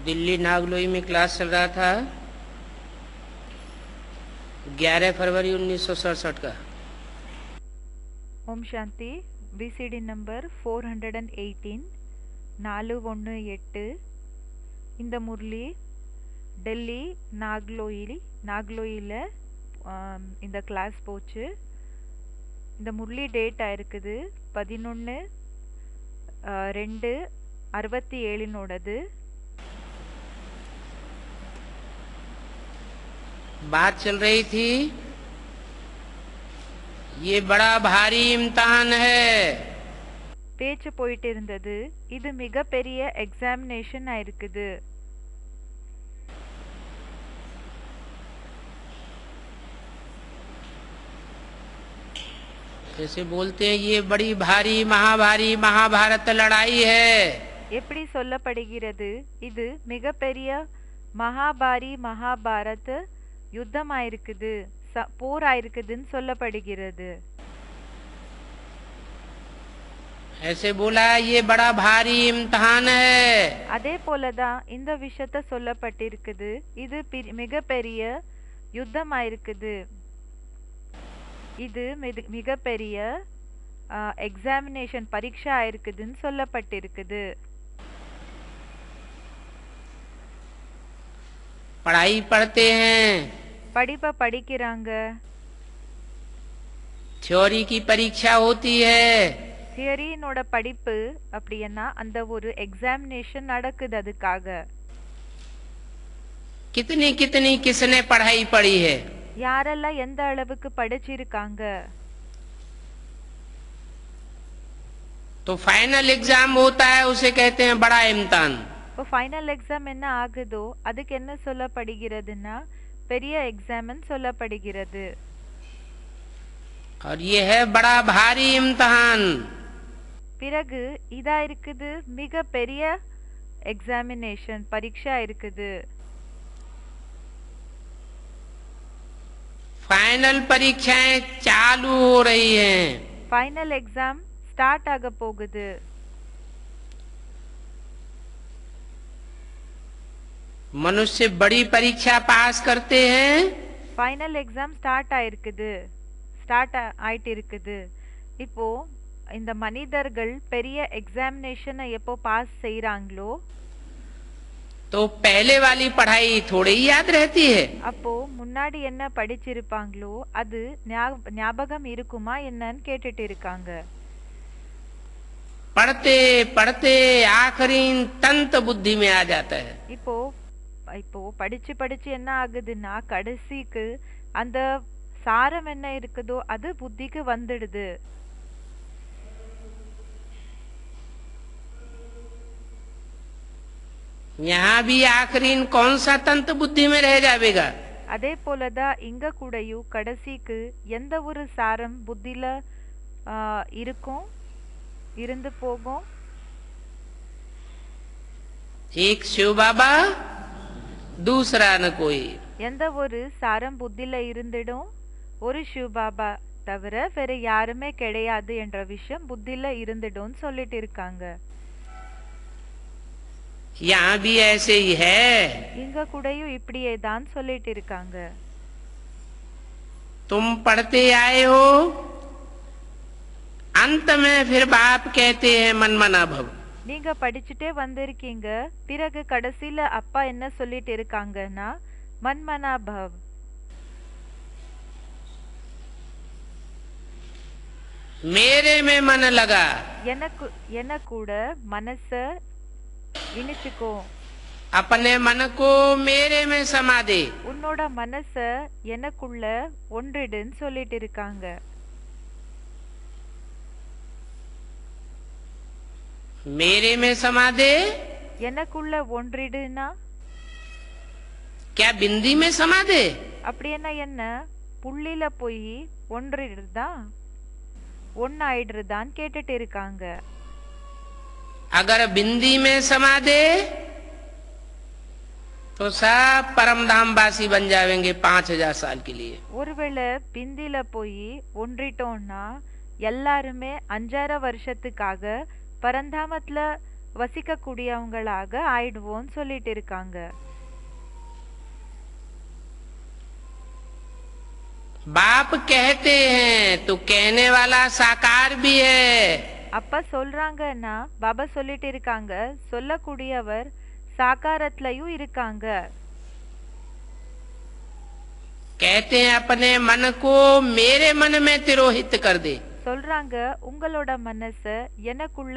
दिल्ली नागलोई में क्लास चल रहा था 11 फरवरी 1967 का। ओम शांति। BCD नंबर 418 418 இந்த முரளி டெல்லி நாக்லோயில் இந்த கிளாஸ் போச்சு. இந்த முரளி டேட் ஆயிருக்குது 11/2/67 बात चल रही थी ये बड़ा भारी इम्तिहान है। பேச்சு போயிட்டு இருந்தது, இது மிகப்பெரிய எக்ஸாமினேஷன் ஆயிருக்குது. जैसे बोलते हैं ये बड़ी भारी महाभारी महाभारत लड़ाई है। எப்படி சொல்லப்படுகிறது, இது மிகப்பெரிய மகாபாரி மகாபாரத் யுத்தம் ஆயிருக்குது, போர் ஆயிருக்குதுன்னு சொல்லப்படுகிறது. ऐसे बोला ये बड़ा भारी इम्तिहान है। அதே போலதான் இந்த விஷயத்த சொல்லப்பட்டிருக்குது, இது மிகப்பெரிய யுத்தம் ஆயிருக்குது, இது மிகப்பெரிய எக்ஸாமினேஷன் பரீட்சை ஆயிருக்குதுன்னு சொல்லப்பட்டிருக்குது. पढ़ाई पढ़ते हैं, படிப்பை படிக்கிறாங்க, थ्योरी की परीक्षा होती है, தியரியினோட படிப்பு அப்படின்னா அந்த ஒரு எக்ஸாமினேஷன் நடக்குது. அதுக்காக कितनी कितनी किसने पढ़ाई पढ़ी है, யாரெல்லாம் எந்த அளவுக்கு படிச்சிருக்காங்க. तो फाइनल एग्जाम होता है उसे कहते हैं बड़ा इम्तिहान। இப்போ ஃபைனல் எக்ஸாம் என்ன ஆகுதோ அதுக்கு என்ன சொல்லப்படுகிறதுன்னா பெரிய எக்ஸாம்னு சொல்லப்படுகிறது. और ये है बड़ा भारी इम्तिहान। பிறகு இதா இருக்குது மிக பெரிய எக்ஸாமினேஷன் பரீட்சை இருக்குது. फाइनल परीक्षाएं चालू हो रही हैं। ஃபைனல் எக்ஸாம் ஸ்டார்ட் ஆக போகுது. मनुष्य बड़ी परीक्षा पास करते हैं। ஃபைனல் எக்ஸாம் ஸ்டார்ட் ஆயிட்டு இருக்குது. இப்போ இந்த மனிதர்கள் பெரிய எக்ஸாமினேஷனை எப்போ பாஸ் செய்யறாங்களோ तो पहले वाली पढ़ाई थोड़ी ही याद रहती है। அப்போ முன்னாடி என்ன படிச்சிருப்பாங்களோ அது ஞாபகம் இருக்குமா என்னன்னு கேட்டுட்டு இருக்காங்க. पढ़ते पढ़ते आखिरी तंत बुद्धि में आ जाता है। இப்போ படிச்சு என்ன ஆகுதுன்னா கடைசிக்கு அந்த சாரம் என்ன இருக்குதோ அது புத்திக்கு வந்துடுது. यहाँ भी आखिरी कौन सा तंत्र बुद्धि में रह जाएगा। அதே போலதான் இங்க கூடயும் கடைசிக்கு எந்த ஒரு சாரம் புத்தில இருந்து போகும். एक शिव बाबा दूसरा न कोई। எந்த ஒரு சாரம் புத்தில இருந்திடும், ஒரு சிவ பாபா தவிர வேற யாருமே கிடையாது என்ற விஷயம் புத்தில இருந்திடும் சொல்லிட்டு இருக்காங்க. यहाँ भी ऐसे ही है। இங்க கூடயும் இப்படியே தான் சொல்லிட்டு இருக்காங்க. तुम पढ़ते आए हो, अंत में फिर बाप कहते हैं मनमना भव। நீங்க படிச்சுட்டே வந்திருக்கீங்க, பிறகு கடைசியில அப்பா என்ன சொல்லிட்டு இருக்காங்கன்னா மன்மனா பவ். मेरे में मन लगा, என்ன கூட மனச இனிச்சுக்கோ, अपने मन को मेरे में समा दे। உன்னோட மனச எனக்குள்ள ஒன்றிடுன்னு சொல்லிட்டு இருக்காங்க. मेरे में समा दे, எனக்குள்ள ஒன்றிடுனா क्या बिंदी में समा दे। அப்படின்னா என்ன, புள்ளில போய் ஒன்றிடுறதா ஒன்னாயிடுறதான்னு கேட்டுட்டு இருக்காங்க. अगर बिंदी में समा दे तो सब परम धाम वासी बन जाएंगे 5000 साल के लिए। ஒருவேளை பிந்தில போய் ஒன்றிட்டோம்னா எல்லாருமே 5000 வருஷத்துக்காக பரந்தாமத்துல வசிக்கக்கூடியவங்களாக ஆயிடுவோம்னு சொல்லிட்டு இருக்காங்க. बाप कहते हैं तो कहने वाला साकार भी है। அப்பா சொல்றாங்கன்னா பாபா சொல்லிட்டு இருக்காங்க, சொல்லக்கூடியவர் சாகாரத்திலயும் இருக்காங்க. कहते हैं अपने मन को मेरे मन में तिरोहित कर दे। சொல்றாங்க உங்களோட மனச எனக்குள்ள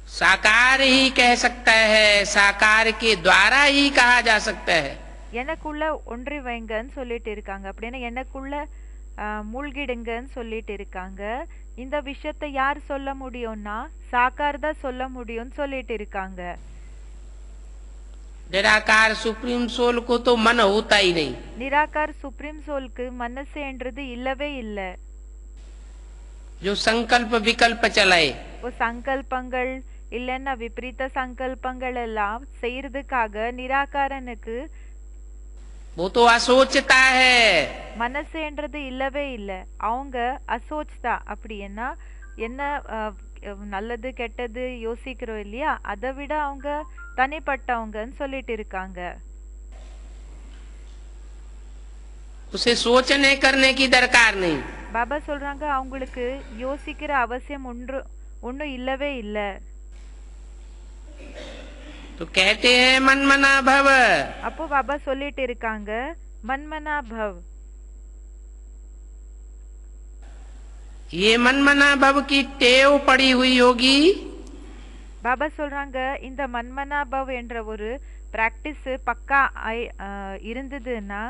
साकार ही कह सकता है, साकार के द्वारा ही कहा जा सकता है। எனக்குள்ள ஒன்றி வைங்கன்னு சொல்லிட்டு இருக்காங்க. அப்படின்னா எனக்குள்ள மூழ்கிடுங்கன்னு சொல்லிட்டு இருக்காங்க. இந்த விஷயத்தை யார் சொல்ல முடியும்னா சாக்கார் தான் சொல்ல முடியும்னு சொல்லிட்டு இருக்காங்க. निराकार सुप्रीम सोल को तो मन होता ही नहीं। நிராகார் சுப்ரீம் சோலுக்கு மனசு என்றது இல்லவே இல்ல. जो संकल्प विकल्प चलाए, वो சங்கல்பங்கள் இல்லைன்னா விபரீத சங்கல்பங்கள் எல்லாம் செய்யறதுக்காக நிராகாரனுக்கு वो तो असोचता है। மனசு என்றது இல்லவே இல்ல. அவங்க அசோச்தா, அப்படின்னா என்ன நல்லது கெட்டது யோசிக்கிறோம் இல்லையா, அதை விட அவங்க தனிப்பட்டவங்கன்னு சொல்லிட்டு இருக்காங்க. उसे सोचने करने की दरकार नहीं। பாபா சொல்றாங்க அவங்களுக்கு யோசிக்கிற அவசியம் ஒன்றும் இல்லவே இல்ல. तो कहते हैं मनमना भव। அப்போ பாபா சொல்லிட்டு இருக்காங்க மன்மனா பவ். ये मनमना भव की टेव पड़ी हुई होगी। பாபா சொல்றாங்க இந்த மன்மனா பவ் என்ற ஒரு பிராக்டிஸ் பக்கா இருந்ததுன்னா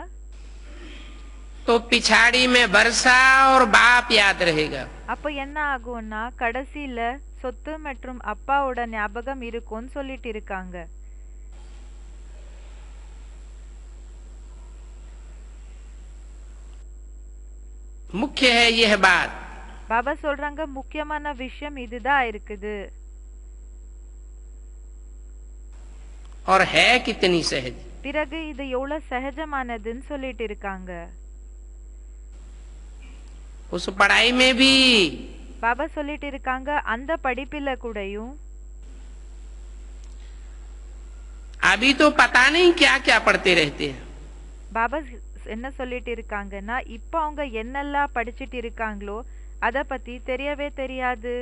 तो पिछाड़ी में वर्षा और बाप याद रहेगा। அப்ப என்ன ஆகும்னா கடைசியில சொத்து மற்றும் அப்பாவோட ஞாபகம் இருக்கும்னு சொல்லிட்டு இருக்காங்க. मुख्य है यह बात। பாபா சொல்றாங்க முக்கியமான விஷயம் இதுதான் இருக்குது. और है कितनी सहज। பிறகு இது எவ்வளவு சகஜமானதுன்னு சொல்லிட்டு இருக்காங்க. उस पढ़ाई में भी பாபா சொல்லிட்டு இருக்காங்க அந்த படிப்பில கூடயும் अभी तो पता नहीं क्या क्या पढ़ते रहते हैं। பாபா என்ன சொல்லிட்டு இருக்காங்கன்னா இப்ப அவங்க என்னெல்லாம் படிச்சிட்டு இருக்காங்களோ அத பத்தி தெரியவே தெரியாது.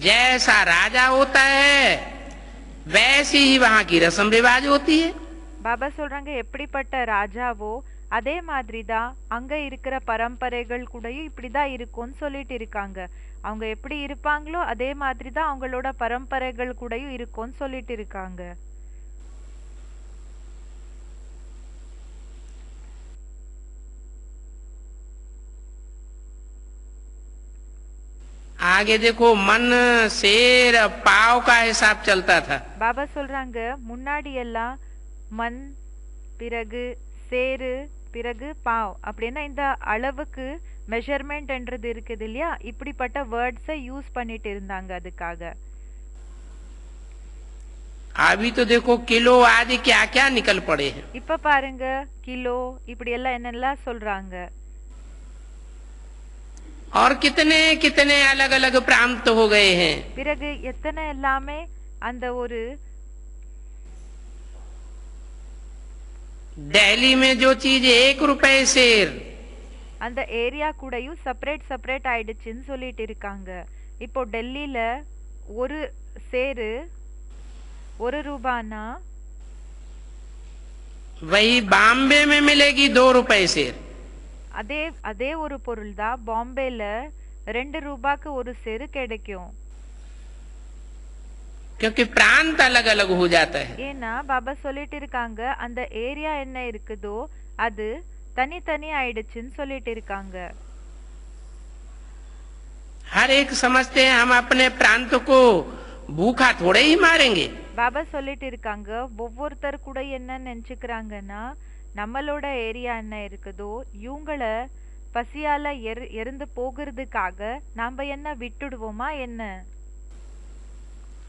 जैसा राजा होता है वैसी ही वहां की रस्म रिवाज होती है। பாபா சொல்றாங்க எப்படிப்பட்ட ராஜாவோ அதே மாதிரிதான் அங்க இருக்கிற பரம்பரைகள் கூடயும் இப்படிதான் இருக்கும்னு சொல்லிட்டு இருக்காங்க. அவங்க எப்படி இருப்பாங்களோ அதே மாதிரிதான் அவங்களோட பரம்பரைகள் கூடயும் இருக்கும்னு சொல்லிட்டு இருக்காங்க. आगे देखो मन शेर पाव का हिसाब चलता था। பாபா சொல்றாங்க முன்னாடி எல்லாம் மண் பிறகு சேரு பிறகு பாவ் அப்படின்னா இந்த அளவுக்கு மெஷர்மெண்ட் என்றது இருக்குது இல்லையா, இப்படிப்பட்ட வேர்ட்ஸை யூஸ் பண்ணிட்டு இருந்தாங்க அதுக்காக. अभी तो देखो किलो आदि क्या क्या निकल पड़े हैं। இப்ப பாருங்க கிலோ இப்படி எல்லாம் என்னெல்லாம் சொல்றாங்க. और कितने कितने अलग अलग प्रांत हो गए हैं। பிறகு எத்தனை எல்லாமே அந்த ஒரு दिल्ली में जो चीज 1 रुपए शेर, அந்த ஏரியா கூடயும் செப்பரேட் ஆயிடுச்சுன்னு சொல்லிட்டு இருக்காங்க. இப்போ டெல்லியில ஒரு சேரு 1 ரூபானா वही बॉम्बे में मिलेगी 2 रुपए शेर। அதே ஒரு பொருள் தான் பாம்பேல 2 ரூபாய்க்கு ஒரு சேரு கிடைக்கும். क्योंकि प्रांत अलग अलग हो जाता है। ஏன்னா பாபா சொல்லிட்டு இருக்காங்க அந்த ஏரியா என்ன இருக்குதோ அது தனித்தனி ஆயிடுச்சுன்னு சொல்லிட்டு இருக்காங்க. हर एक समझते हैं हम अपने प्रांत को भूखा थोड़े ही मारेंगे। பாபா சொல்லிட்டு இருக்காங்க ஒவ்வொருத்தர் கூட என்ன நினைச்சுக்கிறாங்கன்னா நம்மளோட ஏரியா என்ன இருக்குதோ இவங்கள பசியால எரிந்து போகிறதுக்காக நாம என்ன விட்டுடுவோமா என்ன.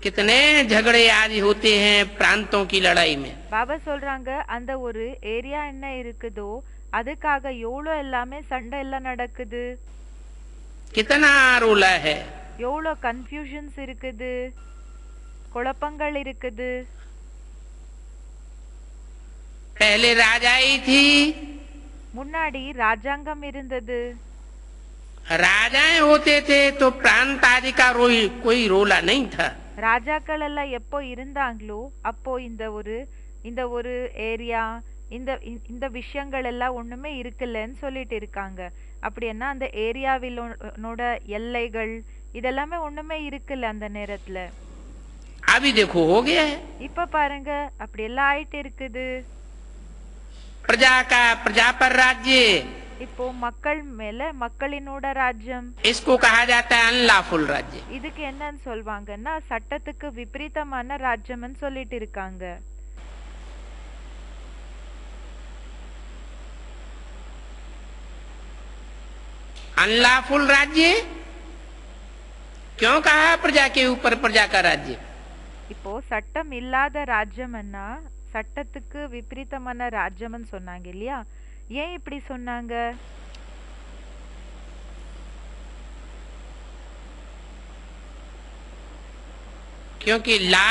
कितने झगड़े आदि होते हैं प्रांतों की लड़ाई में। பாபா சொல்றாங்க அந்த ஒரு ஏரியா என்ன இருக்குதோ அதுக்காக எவ்வளோ எல்லாமே சண்டை எல்லாம் நடக்குது, कितना रोला है। எவ்வளோ கன்ஃபியூஷன்ஸ் இருக்குது, குழப்பங்கள் இருக்குது. पहले राजाई थी, முன்னாடி ராஜாங்கம் இருந்தது. राजाएं होते थे तो प्रांत आदि का कोई रोला नहीं था। ராஜாக்கள் எல்லாம் எப்போ இருந்தாங்களோ அப்போ இந்த ஒரு ஏரியா இந்த இந்த விஷயங்கள் எல்லாம் ஒண்ணுமே இருக்குல்லன்னு சொல்லிட்டு இருக்காங்க. அப்படின்னா அந்த ஏரியாவிலோட எல்லைகள் இதெல்லாமே ஒண்ணுமே இருக்குல்ல அந்த நேரத்துல. अभी देखो हो गया है। இப்ப பாருங்க அப்படி எல்லாம் ஆயிட்டு இருக்குது. प्रजा का प्रजा पर राज्य, இப்போ மக்கள் மேல மக்களினோட ராஜ்யம். इसको कहा जाता है अनलॉफुल राज्य। இதுக்கு என்னன்னு சொல்வாங்கன்னா சட்டத்துக்கு விபரீதமான ராஜ்யம்னு சொல்லிட்டு இருக்காங்க. अनलॉफुल राज्य क्यों कहा? प्रजा के ऊपर प्रजा का राज्य। இப்போ சட்டம் இல்லாத ராஜ்யம்னா சட்டத்துக்கு விபரீதமான ராஜ்யம்னு சொன்னாங்க இல்லையா? ஏன் இப்படி சொன்னாங்க? क्योंकि लॉ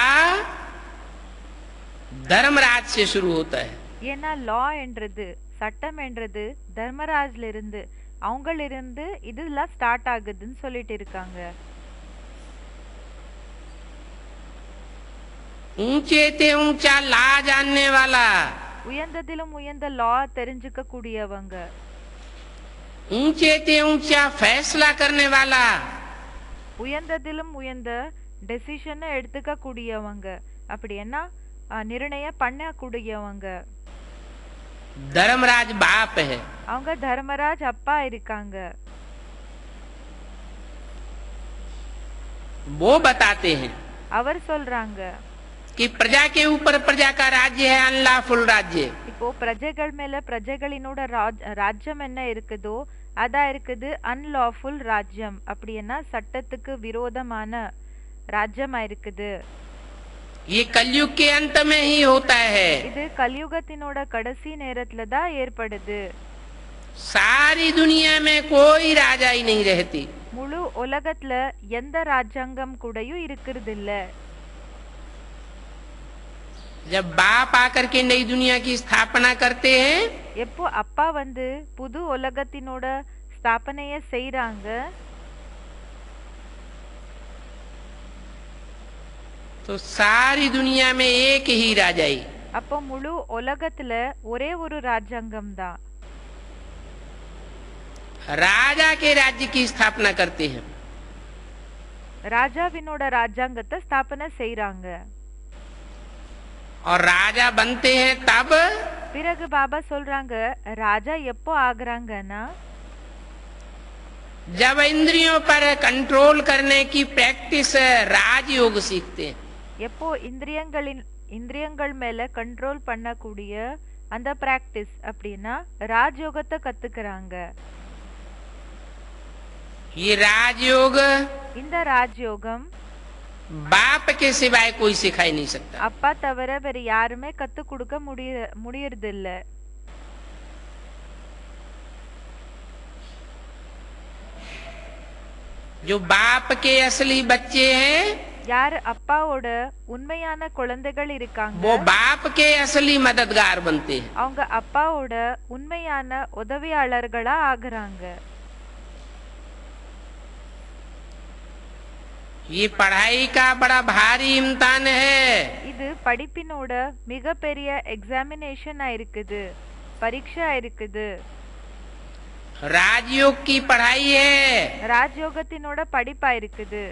धर्मराज से शुरू होता है। ஏன்னா லா என்றது சட்டம் என்றது தர்மராஜ்ல இருந்து அவங்களிருந்து இதெல்லாம் ஸ்டார்ட் ஆகுதுன்னு சொல்லிட்டு இருக்காங்க. ऊंचे ते ऊंचा लॉ जानने वाला, உயர்ந்ததிலும் உயர்ந்த லா தெரிஞ்சுக்க கூடியவங்க. ऊंचे ते ऊंचा फैसला करने वाला, உயர்ந்ததிலும் உயர்ந்த டெசிஷனை எடுத்துக்க கூடியவங்க. அப்படின்னா நிர்ணயம் பண்ண கூடியவங்க. धर्मराज बाप है। அவங்க தர்மராஜ் அப்பா இருக்காங்க. वो बताते हैं அவர் சொல்றாங்க कि प्रजा के ऊपर प्रजा का राज्य है अनलॉफुल राज्य। இப்போ பிரஜைகள் மேல பிரஜைகளினோட ராஜ்யம் என்ன இருக்குதோ அதான் இருக்குது அன்லாஃபுல் ராஜ்யம். அப்படின்னா சட்டத்துக்கு விரோதமான ராஜ்யமா இருக்குது. ये कलयुग के अंत में ही होता है। இது கலியுகத்தினோட கடைசி நேரத்துல தான் ஏற்படுது. सारी दुनिया में कोई राजा ही नहीं रहती। முழு உலகத்துல எந்த ராஜாங்கம் கூடயும் இருக்கிறது இல்ல. जब बाप आकर के नई दुनिया की स्थापना करते हैं, எப்போ அப்பா வந்து புது உலகத்தினோட ஸ்தாபனைய செய்றாங்க, तो सारी दुनिया में एक ही राजाई। அப்போ முழு உலகத்துல ஒரே ஒரு ராஜாங்கம் தான். राजा के राज्य की स्थापना करते हैं। ராஜாவினோட ராஜாங்கத்தை ஸ்தாபனை செய்றாங்க. और राजा बनते हैं तब பிறகு பாபா சொல்றாங்க ராஜா எப்போ ஆகுறாங்கன்னா जब इंद्रियों पर कंट्रोल करने की प्रैक्टिस राजयोग सीखते हैं। எப்போ இந்திரியங்கள் மேல கண்ட்ரோல் பண்ணக்கூடிய அந்த பிராக்டிஸ் அப்படின்னா ராஜயோகத்தை கத்துக்கிறாங்க. ये राजयोग இந்த ராஜயோகம் बाप के सिवाय कोई सिखा ही नहीं सकता। அப்பா தவிர வேற யாருமே கத்து கொடுக்க முடியறது இல்ல. जो बाप के असली बच्चे हैं, யார் அப்பாவோட உண்மையான குழந்தைகள் இருக்காங்க, वो बाप के असली मददगार बनते हैं। அவங்க அப்பாவோட உண்மையான உதவியாளர்களா ஆகுறாங்க. ये पढ़ाई का बड़ा भारी इम्तिहान है। இது படிப்பினோட மிகப்பெரிய எக்ஸாமினேஷன் இருக்குது, பரீட்சை இருக்குது. राजयोग की पढ़ाई है। ராஜயோகத்தினோட படிப்பா இருக்குது.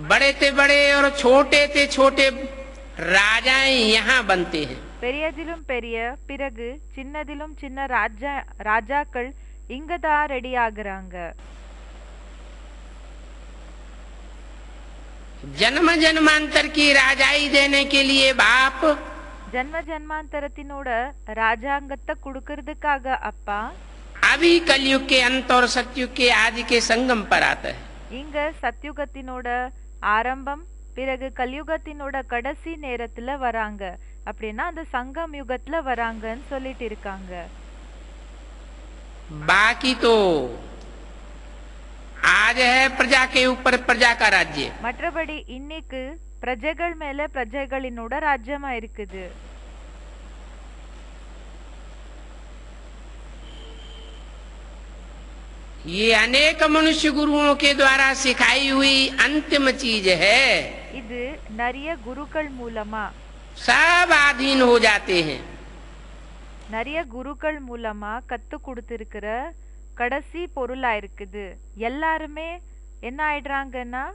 बड़े ते बड़े और छोटे ते छोटे राजाएं यहाँ बनते हैं। பெரியதிலும் பெரிய பிறகு சின்னதிலும் சின்ன ராஜாக்கள் இங்கதான் ரெடி ஆகுறாங்க. जन्म जन्मांतर की राजाई देने के लिए बाप, ஜன்ம ஜன்மாந்தரத்தினோட ராஜாங்கத்தை கொடுக்கறதுக்காக அப்பா अभी कलयुग के अंत और सतयुग के आदि के संगम पर आता है। இங்க சத்யுகத்தினோட ஆரம்பம் பிறகு கலியுகத்தினோட கடைசி நேரத்துல வராங்க. அப்படின்னா அந்த சங்கம் யுகத்துல வராங்கன்னு சொல்லிட்டு இருக்காங்க. बाकी तो आज है प्रजा के ऊपर प्रजा का राज्य. மற்றபடி இன்னைக்கு பிரஜைகள் மேல பிரஜைகளினோட ராஜ்யமா இருக்குது. ये अनेक मनुष्य गुरुओं के द्वारा सिखाई हुई अंतिम चीज है. இது நிறைய குருக்கள் மூலமா सब आधीन हो जाते हैं. நிறைய குருக்கள் மூலமா கத்து கொடுத்திருக்கிற கடைசி பொருளா இருக்குது. எல்லாருமே என்ன ஆயிடுறாங்கன்னா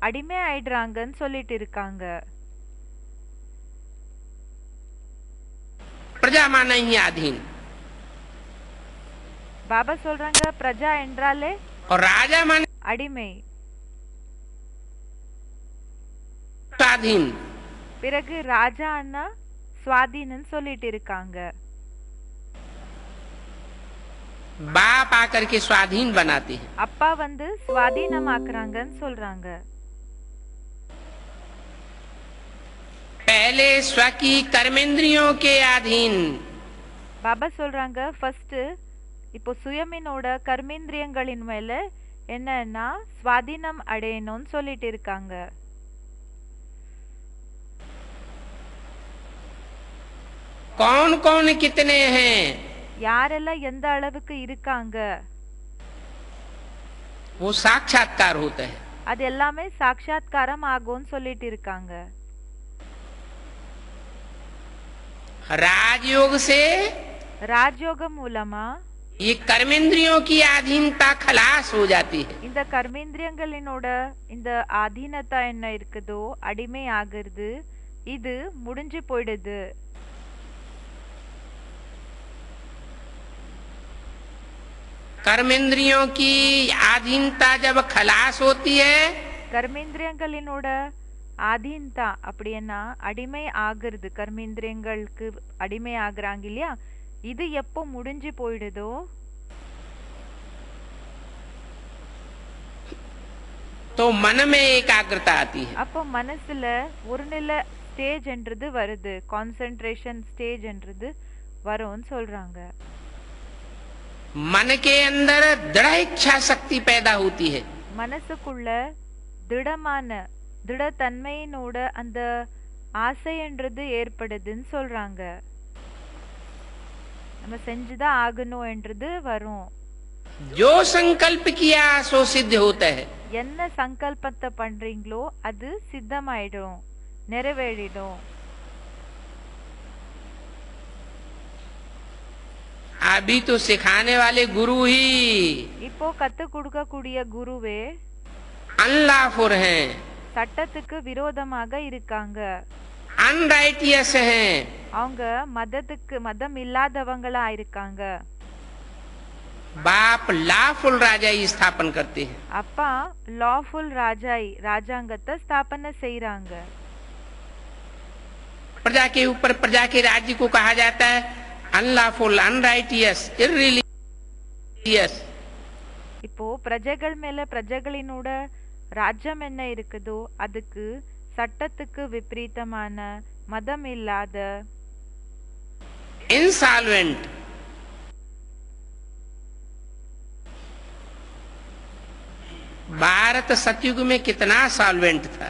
அடிமை ஆயிடுறாங்கன்னு சொல்லிட்டு இருக்காங்க. प्रजा माना ही अधीन பாபா சொல்றாங்க பிரஜா என்றாலே और राजा माने அடிமை, स्वाधीन. பிறகு ராஜா அண்ணா சுவாதீனன்னு சொல்லிட்டு இருக்காங்க. बाप आकर के स्वाधीन बनाते हैं. அப்பா வந்து சுவாதீனமாக்குறாங்கன்னு சொல்றாங்க. पहले स्व की कर्मेंद्रियों के अधीन. பாபா சொல்றாங்க ஃபர்ஸ்ட் இப்போ சுயமினோட கர்மேந்திரியங்களின் மேல என்னன்னா சுவாதீனம் அடையணும்னு சொல்லிட்டு இருக்காங்க. कौन कौन कितने हैं யாரெல்லாம் எந்த அளவுக்கு இருக்காங்க वो साक्षात्कार होता है. அது எல்லாமே சாட்சாத்காரம் ஆகும்னு சொல்லிட்டு இருக்காங்க. राजयोग से ராஜயோகம் மூலமா ये कर्मेंद्रियों की अधीनता खलास हो जाती है. இந்த கர்மேந்திரியங்களினோட இந்த ஆதீனத்தா என்ன இருக்குதோ அடிமை ஆகிறது, இது முடிஞ்சு போயிடுது. कर्मेंद्रियों की अधीनता जब खलास होती है கர்மேந்திரியங்களினோட ஆதீனத்தா அப்படின்னா அடிமை ஆகிறது, கர்மேந்திரியங்களுக்கு அடிமை ஆகுறாங்க இல்லையா, இது எப்போ முடிஞ்சு போயிடுதோ तो मन में एकाग्रता आती है. அப்போ மனசுல ஒரு நிலை ஸ்டேஜ் என்றது வருது, கான்சென்ட்ரேஷன் ஸ்டேஜ் என்றது வரும்னு சொல்றாங்க. मन के अंदर दृढ़ इच्छा शक्ति पैदा होती है. மனசுக்குள்ள திடமான திடத்தன்மையினோட அந்த ஆசை என்றது ஏற்படுதுன்னு சொல்றாங்க. நம்ம செஞ்சுதான் ஆகணும் என்றது வரும். जो संकल्प किया सो सिद्ध होता है. என்ன சங்கல்பத்தை பண்றீங்களோ அது சித்தமாயிடும், நிறைவேறிடும். अभी तो सिखाने वाले गुरु ही இப்போ கத்து கொடுக்கக்கூடிய குருவே अनलॉफुल हैं, சட்டத்துக்கு விரோதமாக இருக்காங்க. अनराइटियस हैं. அவங்க மதம் இல்லாதவங்களா இருக்காங்க. बाप लॉफुल राजा ही स्थापन करते हैं. அப்பா லாஃபுல் ராஜாங்கத்தை ஸ்தாபனை செய்யறாங்க. प्रजा के ऊपर प्रजा के राज्य को कहा जाता है अनलॉफुल, अनराइटियस, इर्रिलीजियस. இப்போ பிரஜைகள் மேல பிரஜைகளினோட ராஜ்யம் என்ன இருக்குதோ அதுக்கு சட்டத்துக்கு விபரீதமான மதம் இல்லாத इंसॉल्वेंट. भारत सतयुग में कितना सॉल्वेंट था.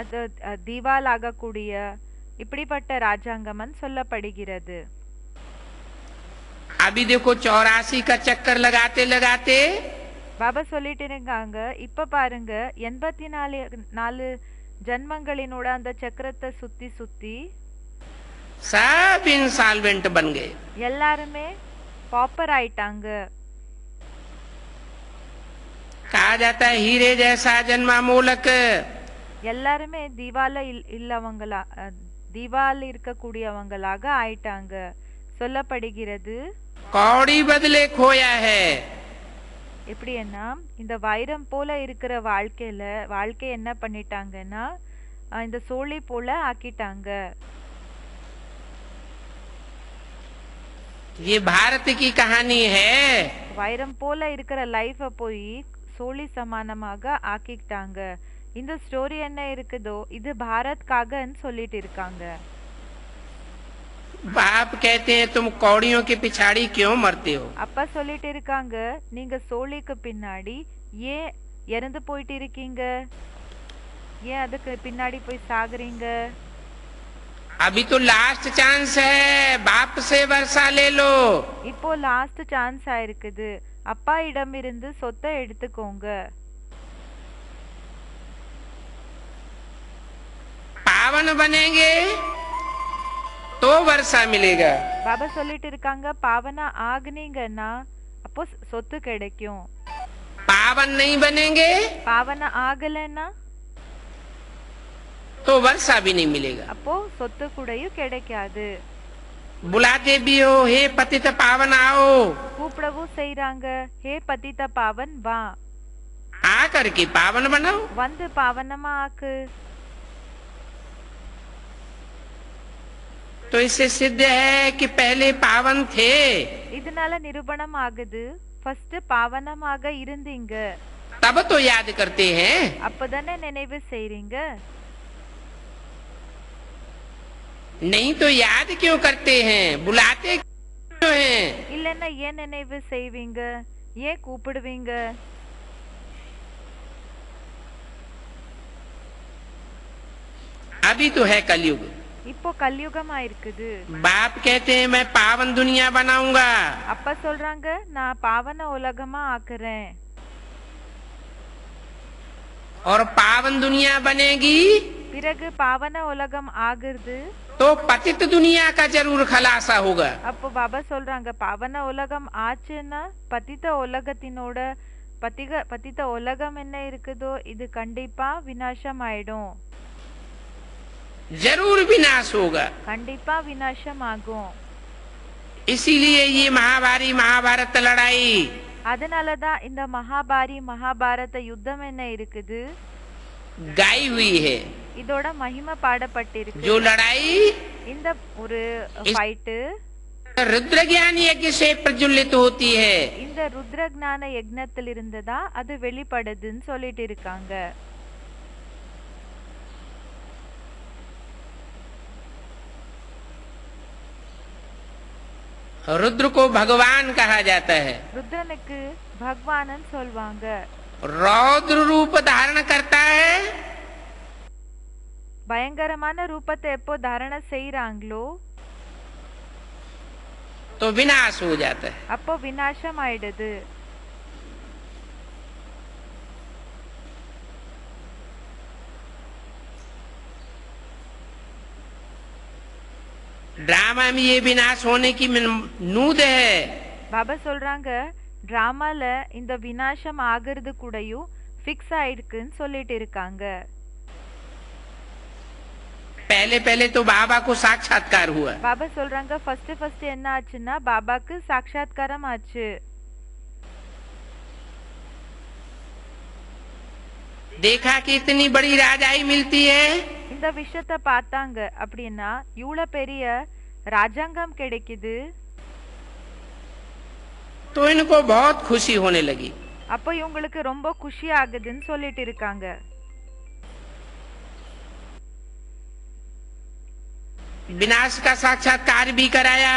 அது திவால் ஆகக்கூடிய இப்படிப்பட்ட ராஜாங்கம்னு சொல்லப்படுகிறது. अभी देखो 84 का चक्कर लगाते लगाते பாபா சொல்லிட்டு இருக்காங்க, இப்ப பாருங்க 84 ஜன்மங்களினோட அந்த சக்கரத்தை சுத்தி சுத்தி सब इंसॉल्वेंट बन गए. எல்லாருமே பாப்பர் ஆயிட்டாங்க. कहा जाता है हीरे जैसा जन्मा मोलक. எல்லாருமே திவால் இருக்கக்கூடியவங்களாக ஆயிட்டாங்க சொல்லப்படுகிறது. कौड़ी बदले खोया है. எப்படின்னா இந்த வைரம் போல இருக்கிற வாழ்க்கை என்ன பண்ணிட்டாங்கன்னா இந்த சோழி போல ஆக்கிட்டாங்க. ये भारत की कहानी है. வைரம் போல இருக்கிற லைஃப போய் சோழி சமானமாக ஆக்கிட்டாங்க. இந்த ஸ்டோரி என்ன இருக்குதோ இது பாரத்காகன்னு சொல்லிட்டு இருக்காங்க. बाप कहते हैं तुम कौड़ियों के पिछाड़ी क्यों मरते हो? அப்பா சொல்லிட்டு இருக்காங்க, நீங்க சோழிக்கு பின்னாடி ஏன் இறந்து போயிட்டு இருக்கீங்க, ஏன் அதுக்கு பின்னாடி போய் சாகுறீங்க? अभी तो लास्ट चांस है, बाप से वर्षा ले लो. இப்போ லாஸ்ட் சான்ஸ் ஆயிருக்குது, அப்பா இடமிருந்து சொத்தை எடுத்துக்கோங்க. पावन बनेंगे तो वर्षा मिलेगा. பாபா சொல்லிட்டு இருக்காங்க, பாவனா ஆகுனீங்கன்னா அப்போ சொத்து கிடைக்கும். पावन नहीं बनेंगे பாவனா ஆகலைன்னா तो वर्षा भी नहीं मिलेगा. அப்போ சொத்து கூடயும் கிடைக்காது. बुलाते भी हो, हे पतित पावन आओ. கூப்பிடவும் செய்றாங்க, ஹே பதித பாவன் வா, आकर के पावन बनाओ. வந்து பாவனமா ஆக்கு. तो इससे सिद्ध है कि पहले पावन थे, இதனால நிரூபணம் ஆகுது, ஃபர்ஸ்ட் பாவனமாக இருந்தீங்க, तब तो याद करते हैं. அப்பதானே நினைவு செய்றீங்க. नहीं तो याद क्यों करते हैं, बुलाते क्यों हैं? இல்லன்னா ஏன் நினைவு செய்வீங்க, ஏன் கூப்பிடுவீங்க? अभी तो है कलयुग. இப்போ கலியுகமா இருக்குது. बाप कहते हैं मैं पावन दुनिया बनाऊंगा. அப்பா சொல்றாங்க, நான் பாவன உலகமா ஆக்குறேன். और पावन दुनिया बनेगी பிறகு பாவன உலகம் ஆகுது, तो पतित दुनिया का जरूर खलासा होगा. அப்போ பாபா சொல்றாங்க, பாவன உலகம் ஆச்சுன்னா பதித்த உலகத்தினோட பதித்த உலகம் என்ன இருக்குதோ இது கண்டிப்பா விநாசம் ஆயிடும், जरूर विनाश होगा. கண்டிப்பா விநாசம் ஆகும். इसीलिए ये महाभारी महाभारत लड़ाई அதனாலதான் இந்த மகாபாரத யுத்தம் என்ன இருக்குது, गाई हुई है. இதோட மகிமை பாடப்பட்டிருக்கு. जो लड़ाई இந்த ஒரு ஃபைட் रुद्र ज्ञान यज्ञ से प्रज्वलित होती है. இந்த ருத்ர ஞான யக்ஞத்தில் இருந்துதான் அது வெளிப்படுதுன்னு சொல்லிட்டு இருக்காங்க. रुद्र को भगवान कहा जाता है. ருத்ரனுக்கு பகவானன் சொல்வாங்க. रौद्र रूप धारण करता है பயங்கரமான ரூபத்தை எப்போ தாரண செய்யறாங்களோ तो विनाश हो जाता है. அப்போ விநாசம் ஆயிடுது. ड्रामा में ये विनाश होने की नूद है. பாபா சொல்றாங்க, டிராமால இந்த விநாசம் ஆகிறது கூடயும் ஃபிக்ஸ் ஆயிடுக்குன்னு சொல்லிட்டு இருக்காங்க. पहले पहले तो बाबा को साक्षात्कार हुआ. பாபா சொல்றாங்க, ஃபர்ஸ்ட் என்ன ஆச்சுன்னா பாபாக்கு சாட்சாத்காரம் ஆச்சு. देखा कि इतनी बड़ी राजाई मिलती है, இந்த விஷயத்த பார்த்தாங்க, அப்படின்னா இவ்வளவு பெரிய ராஜாங்கம் கிடைக்குது. तो इनको बहुत खुशी होने लगी. அப்போ இவங்களுக்கு ரொம்ப குஷி ஆகுதுன்னு சொல்லிட்டு இருக்காங்க. विनाश का साक्षात्कार भी कराया.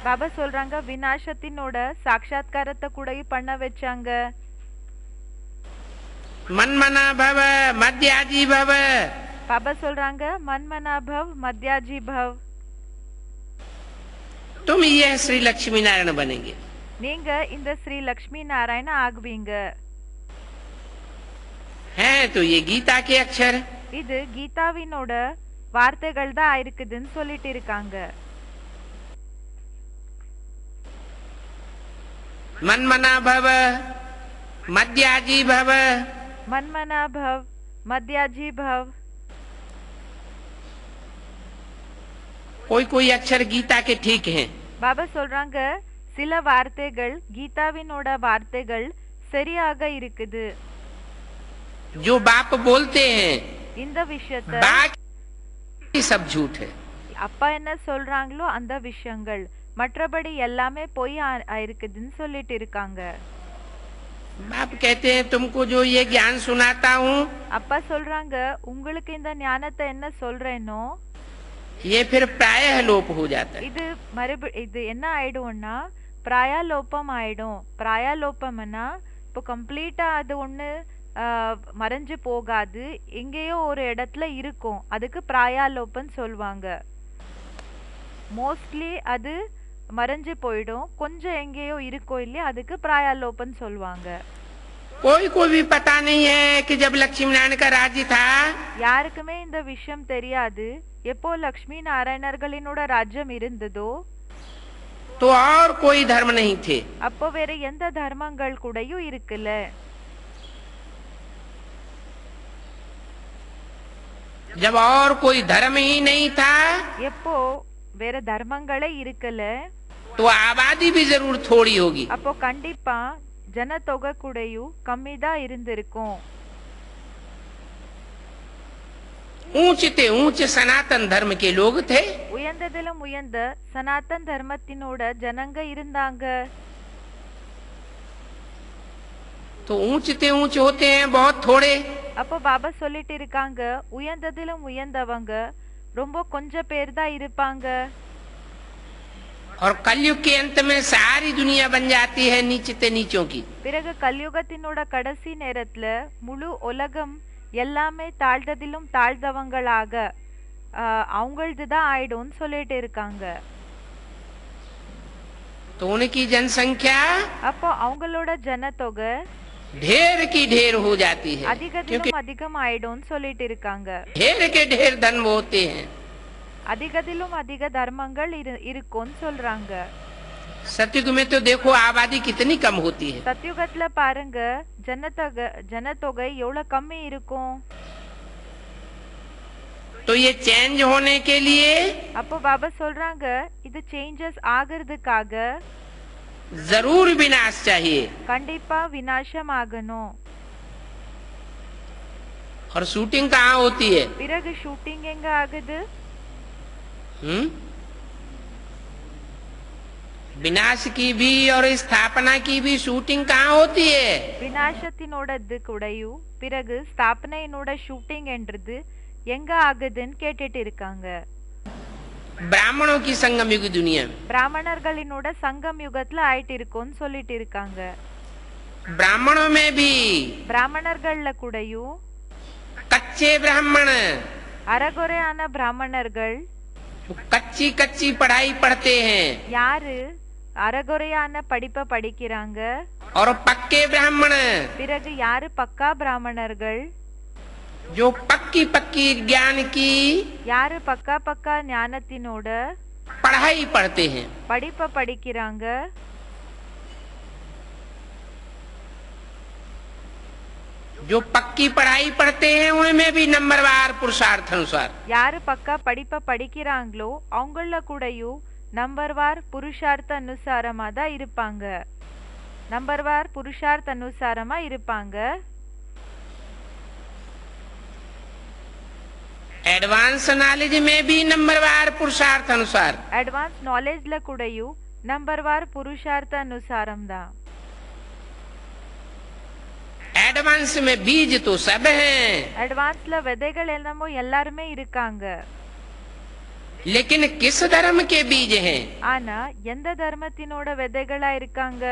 பாபா சொல்றாங்க, விநாசத்தினோட சாட்சாத்காரத்தை கூட பண்ண வச்சாங்க. मनमना भव मध्याजी भव. பாபா சொல்றாங்க, மன்மனா பவ் மத்யாஜி பவ், तुम यह श्री लक्ष्मी नारायण बनेंगे. நீங்க இந்த ஸ்ரீ லக்ஷ்மி நாராயண ஆகுவீங்க. हैं तो ये गीता के अक्षर. இது கீதாவினோட வார்த்தைகள் தான் இருக்குதுன்னு சொல்லிட்டு இருக்காங்க. मनमना भव मध्याजी भव. மன்மனா பவ் மத்யாஜி பவ். कोई कोई अक्षर गीता के ठीक हैं. பாபா சொல்றாங்க, சில வார்த்தைகள் கீதாவினோட வார்த்தைகள் சரியாக இருக்குது. जो बाप बोलते हैं இந்த விஷயத்த बाकी सब झूठ है. அப்பா என்ன சொல்றாங்களோ அந்த விஷயங்கள், மற்றபடி எல்லாமே பொய் ஆயிருக்குதுன்னு சொல்லிட்டு இருக்காங்க. बाप कहते हैं तुमको जो ये ज्ञान सुनाता हूँ அப்பா சொல்றாங்க, உங்களுக்கு இந்த ஞானத்தை என்ன சொல்றேனோ ये फिर प्रायः लोप हो जाता है। இது என்ன ஆயிடும்னா பிராயாலோபம் ஆயிடும். பிராயாலோபம்னா இப்போ கம்ப்ளீட்டா அது ஒண்ணு மறைஞ்சு போகாது, எங்கேயோ ஒரு இடத்துல இருக்கும். அதுக்கு பிராயாலோபம் சொல்லுவாங்க. மோஸ்ட்லி அது மறைஞ்சு போயிடும், கொஞ்சம் எங்கேயோ இருக்கோ இல்லையா, அதுக்கு பிராயாலோபம் சொல்லுவாங்க. कोई को भी पता नहीं है कि जब लक्ष्मी नारायण का राज्य था யாருக்குமே இந்த விஷயம் தெரியாது. எப்போ லக்ஷ்மி நாராயணர்களினோட ராஜ்யம் இருந்ததோ तो और कोई धर्म नहीं थे। அப்போ வேற எந்த தர்மங்கள் கூடயும் இருக்குல்ல. जब और कोई धर्म ही नहीं था எப்போ வேற தர்மங்களே இருக்கல तो आबादी भी जरूर थोड़ी होगी। அப்போ கண்டிப்பா ஜனத்தொகை கூடயும் கம்மிதான் இருந்திருக்கும். ऊंचते ऊंचे सनातन धर्म के लोग थे। உயர்ந்ததிலும் உயர்ந்த சனாதன் தர்மத்தினோட ஜனங்க இருந்தாங்க. तो ऊंचते ऊंचे होते हैं बहुत थोड़े। அப்போ பாபா சொல்லிட்டு இருக்காங்க, உயர்ந்ததிலும் உயர்ந்தவங்க ரொம்ப கொஞ்சம் பேர் தான் இருப்பாங்க. और कलयुग के अंत में सारी दुनिया बन जाती है नीचते नीचों की। பிறகு கலியுகத்தினோட கடைசி நேரத்துல முழு உலகம் எல்லாமே தாழ்ந்ததிலும் தாழ்ந்தவங்களாக அவங்களதுதான் ஆயிடும்னு சொல்லிட்டு இருக்காங்க. तो उनकी जनसंख्या அப்போ அவங்களோட ஜனத்தொகை ढेर की ढेर हो जाती है, அதிகதிலும் அதிகம் ஆயிடும்னு சொல்லிட்டு இருக்காங்க. ढेर के ढेर धर्म होते हैं। அதிகதிலும் அதிக தர்மங்கள் இருக்கும்னு சொல்றாங்க. सतयुग में तो देखो आबादी कितनी कम होती है। சத்யுகத்துல பாருங்க ஜனத்தொகை எவ்வளவு கம்மி இருக்கும். तो ये चेंज होने के लिए அப்போ பாபா சொல்றாங்க, இது சேஞ்சஸ் ஆகிறதுக்காக जरूर विनाश चाहिए। கண்டிப்பா விநாசம் ஆகணும். और शूटिंग कहाँ होती है? பிறகு ஷூட்டிங் எங்க ஆகுது? विनाश की भी और स्थापना की भी शूटिंग कहाँ होती है? விநாசத்தினோடது கூடயும் பிறகு ஸ்தாபனையினோட ஷூட்டிங் என்றது எங்க ஆகுதுன்னு கேட்டுட்டு இருக்காங்க. ब्राह्मणों की संगम युग दुनिया में பிராமணர்களினோட சங்கம் யுகத்துல ஆயிட்டு இருக்கும்னு சொல்லிட்டு இருக்காங்க. ब्राह्मणों में भी பிராமணர்கள்ல கூடயும் कच्चे ब्राह्मण அறகுறையான பிராமணர்கள் कच्ची कच्ची पढ़ाई पढ़ते हैं யாரு அறகுறையான படிப்பை படிக்கிறாங்க. और पक्के ब्राह्मण பிறகு யாரு பக்கா பிராமணர்கள் जो पक्की पक्की ज्ञान की யாரு பக்கா ஞானத்தினோட पढ़ाई पढ़ते हैं। படிப்பை படிக்கிறாங்க. जो पक्की पढ़ाई पढ़ते हैं उनमें भी नंबरवार पुरुषार्थ अनुसार யாரு பக்கா படிப்பை படிக்கிறாங்களோ அவங்கள கூடயும் நம்பர்வார் புருஷார்த்த அனுசாரமா தான் இருப்பாங்க. நம்பர்வார் புருஷார்த்த அனுசாரமா இருப்பாங்க. एडवांस नॉलेज में भी नंबरवार पुरुषार्थ अनुसार அட்வான்ஸ் நாலேஜ்ல கூடயும் நம்பர்வார் புருஷார்த்த அனுசாரம் தான். एडवांस में बीज तो सब हैं, அட்வான்ஸ்ல விதைகள் என்னமோ எல்லாருமே இருக்காங்க. लेकिन किस धर्म के बीज हैं? ஆனா எந்த தர்மத்தினோட விதைகளா இருக்காங்க?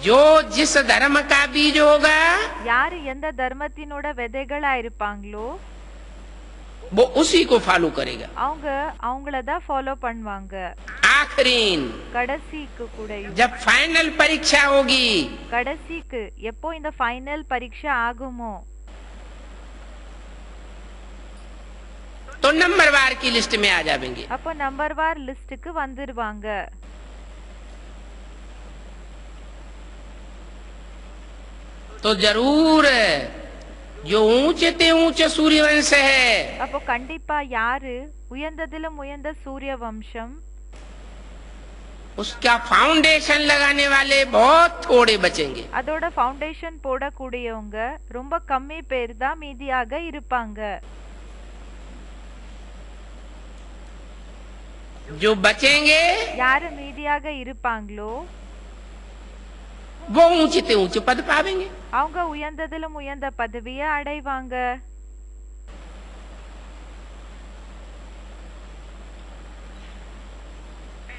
जो जिस धर्म का बीज होगा யாரு எந்த தர்மத்தினோட விதைகளா இருப்பாங்களோ वो उसी को फॉलो करेगा। அவங்க அவங்களதான் ஃபாலோ பண்ணுவாங்க. आखिरीन கடைசிக்கு கூடயும் जब फाइनल परीक्षा होगी கடைசிக்கு எப்போ இந்த ஃபைனல் பரீட்சை ஆகுமோ तो नंबरवार की लिस्ट में आ जाएंगे। அப்போ நம்பர்வார் லிஸ்டுக்கு வந்துருவாங்க. तो जरूर जो ऊंचे ते ऊंचे सूर्यवंश है அப்போ கண்டிப்பா யாரு உயர்ந்ததிலும் உயர்ந்த சூரிய வம்சம் उसका फाउंडेशन लगाने वाले बहुत थोड़े बचेंगे। அதோட ஃபவுண்டேஷன் போடக்கூடியவங்க ரொம்ப கம்மி பேர் தான் மீதியாக இருப்பாங்க. जो बचेंगे யாரு மீதியாக இருப்பாங்களோ वो ऊंचे ते ऊंचे पद पावेंगे। அவங்க உயர்ந்ததிலும் உயர்ந்த பதவியை அடைவாங்க।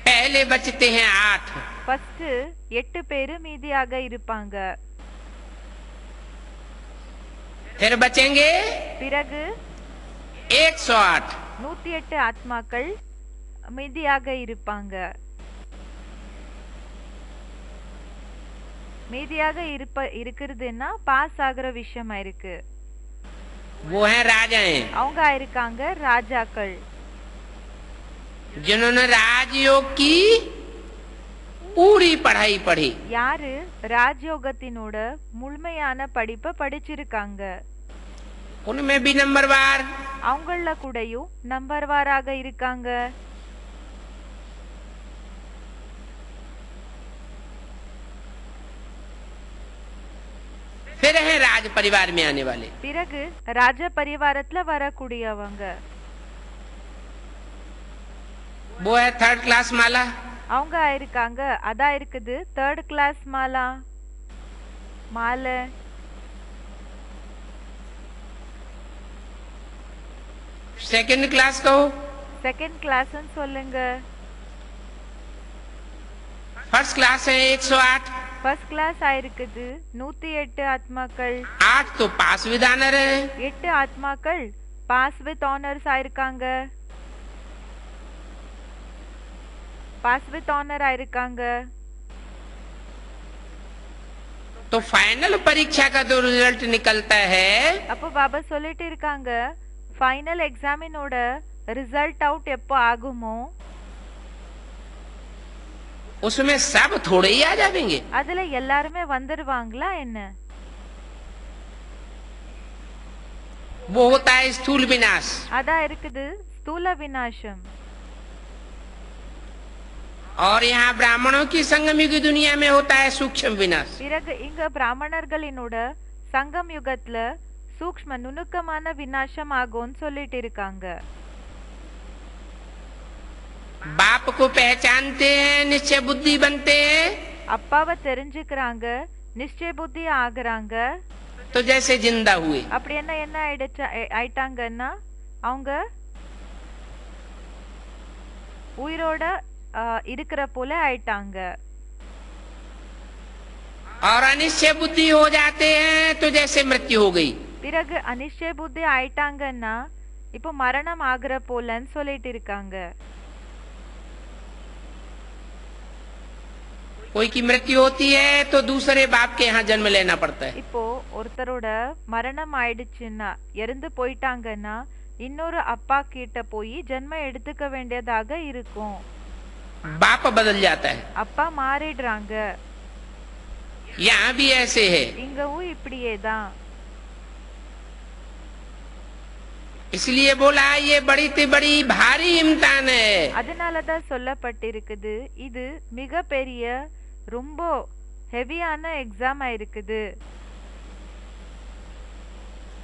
पहले बचते हैं 8, ஃபர்ஸ்ட் 8 பேரு மீதியாக இருப்பாங்க। फिर बचेंगे பிறகு 108, 108 ஆத்மாக்கள் மீதியாக இருப்பாங்க। மீதியாக இருக்கிறதுன்னா பாஸ் ஆகுற விஷயமா இருக்கு। वो हैं राजाएं, அவங்க இருக்காங்க ராஜாக்கள், जिन्होंने राजयोग की पूरी पढ़ाई पढ़ी। யாரு ராஜயோகத்தினோட முழுமையான படிப்பை படிச்சிருக்காங்க। उनमें भी नंबरवार, அவங்கள கூடயும் நம்பர்வாராக இருக்காங்க। फिर है राज परिवार में आने वाले, பிறகு ராஜ பரிவாரத்துல வரக்கூடியவங்க, वो है 3rd क्लास माला। அவங்க இருக்காங்க அதான் இருக்குது 3rd கிளாஸ் மாலா மாலை। सेकंड क्लास कहो, 2nd கிளாஸ்னு சொல்லுங்க। फर्स्ट क्लास है 108, ஃபர்ஸ்ட் கிளாஸ் ஆயிருக்குது 108 ஆத்மாக்கள்। 8 तो पास विद ऑनर है, 8 ஆத்மாக்கள் பாஸ் வித் ஆனர்ஸ் ஆயிருக்காங்க, பாஸ் வித் ஆனர் ஆயிருக்காங்க। तो फाइनल परीक्षा का जो रिजल्ट निकलता है அப்போ பாபா சொல்லிட்டு இருக்காங்க ஃபைனல் எக்ஸாமினோட ரிசல்ட் அவுட் எப்போ ஆகுமோ उसमें सब थोड़े ही आ जाएंगे। அதுல எல்லாருமே வந்துருவாங்களா என்ன? वो होता है स्थूल विनाश, அதான் இருக்குது ஸ்தூல விநாசம்। और यहाँ ब्राह्मणों की संगम युग दुनिया में होता है सूक्ष्म विनाश। பிறகு இங்க பிராமணர்களினோட சங்கம் யுகத்துல சூக்ஷ்ம நுணுக்கமான விநாசம் ஆகும்னு சொல்லிட்டு இருக்காங்க। बाप को पहचानते हैं, निश्चय बुद्धि बनते हैं, அப்பாவை தெரிஞ்சுக்கிறாங்க, நிச்சய புத்தி ஆகுறாங்க। तो जैसे जिंदा हुए। அப்படி என்ன ஆயிட்டாங்கன்னா அவங்க உயிரோட இருக்கிற போல ஆயிட்டாங்க। और अनिश्चय बुद्धि हो जाते हैं तो जैसे मृत्यु हो गई। பிறகு அனிச்சய புத்தி ஆயிட்டாங்கன்னா இப்போ மரணம் ஆகுற போலன்னு சொல்லிட்டு இருக்காங்க। कोई की मृत्यु होती है तो दूसरे बाप के यहाँ जन्म लेना पड़ता है। இப்போ ஒருத்தரோட மரணம் ஆயிடுச்சுன்னா இறந்து போயிட்டாங்கன்னா இன்னொரு அப்பா கிட்ட போய் ஜென்மம் எடுத்துக்க வேண்டியதாக இருக்கும்। बाप बदल जाता है, அப்பா மாறிடுறாங்க। यहाँ भी ऐसे है। இங்கவும் இப்படியே தான்। इसलिए बोला ये बड़ी से बड़ी भारी इम्तिहान है। அதனாலதான் சொல்லப்பட்டிருக்குது இது மிக பெரிய ரொம்ப ஹெவியான எக்ஸாம் ஆயிருக்குது,